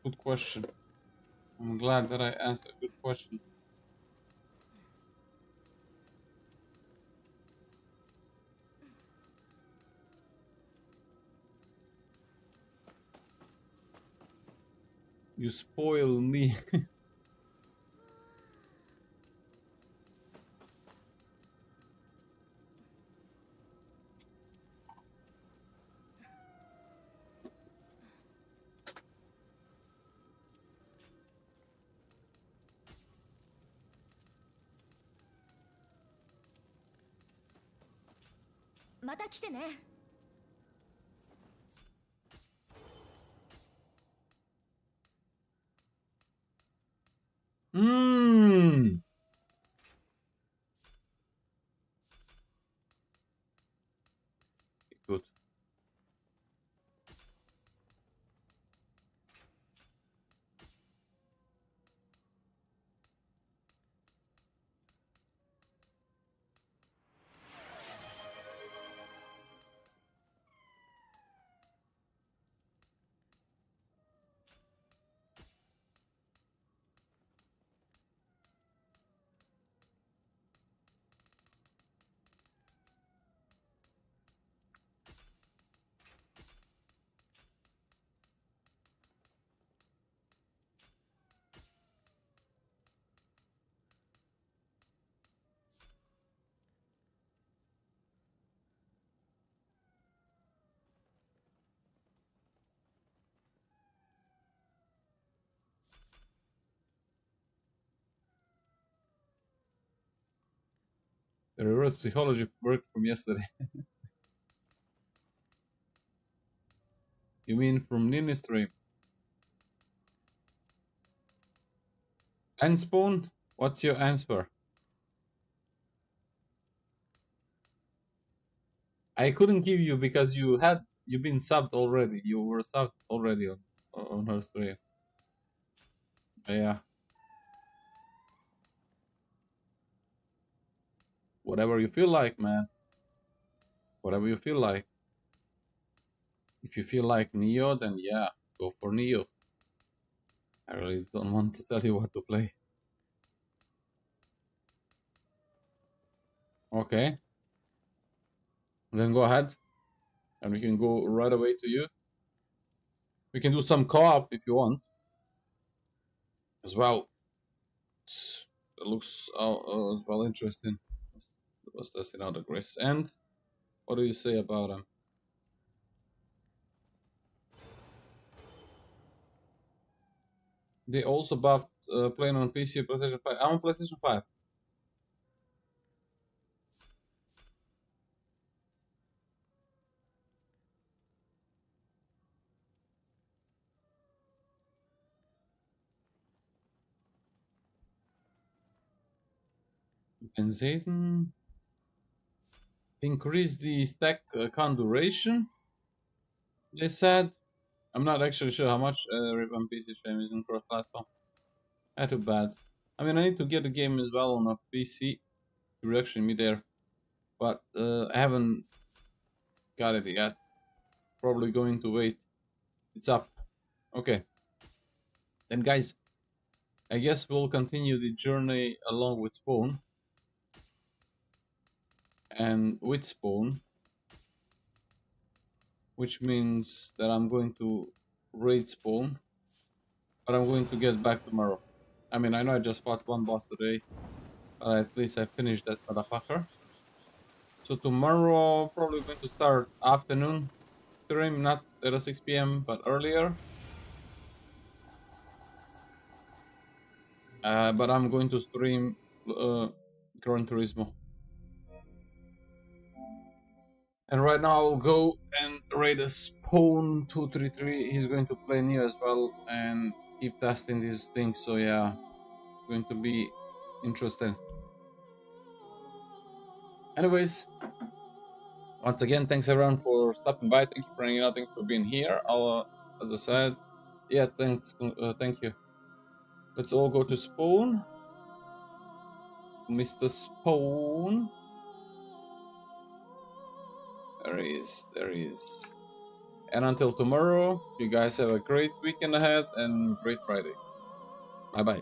S1: Good question. I'm glad that I asked a good question. You spoil me.
S3: また来てね。
S1: Mmm. Good. The reverse psychology worked from yesterday. You mean from Nini stream? And Spoon, what's your answer? I couldn't give you because you've been subbed already. You were subbed already on her stream. Yeah. Whatever you feel like, man. Whatever you feel like. If you feel like Nioh, then yeah, go for Nioh. I really don't want to tell you what to play. Okay. Then go ahead. And we can go right away to you. We can do some co-op if you want. As well. It looks as well interesting. Was testing out the Grace End. What do you say about him? They also buffed playing on PC, PlayStation 5. I'm on PlayStation 5. Compensating. Increase the stack count duration. They said. I'm not actually sure how much RIP on PC stream is in cross-platform. Not too bad. I mean, I need to get the game as well on a PC to actually me there. But I haven't got it yet. Probably going to wait. It's up. Okay. Then guys, I guess we'll continue the journey along with Spawn. And with Spawn, which means that I'm going to raid Spawn, but I'm going to get back tomorrow. I mean, I know I just fought one boss today, but at least I finished that motherfucker. So tomorrow, probably going to start afternoon stream, not at 6 p.m., but earlier. But I'm going to stream Gran Turismo. And right now I'll go and raid a Spawn 233. He's going to play Nioh as well and keep testing these things. So yeah, it's going to be interesting. Anyways, once again, thanks everyone for stopping by. Thank you for hanging out. Thank you for being here. As I said, yeah, thanks. Thank you. Let's all go to Spawn. Mr. Spawn. There he is. There he is. And until tomorrow, you guys have a great weekend ahead and great Friday. Bye bye.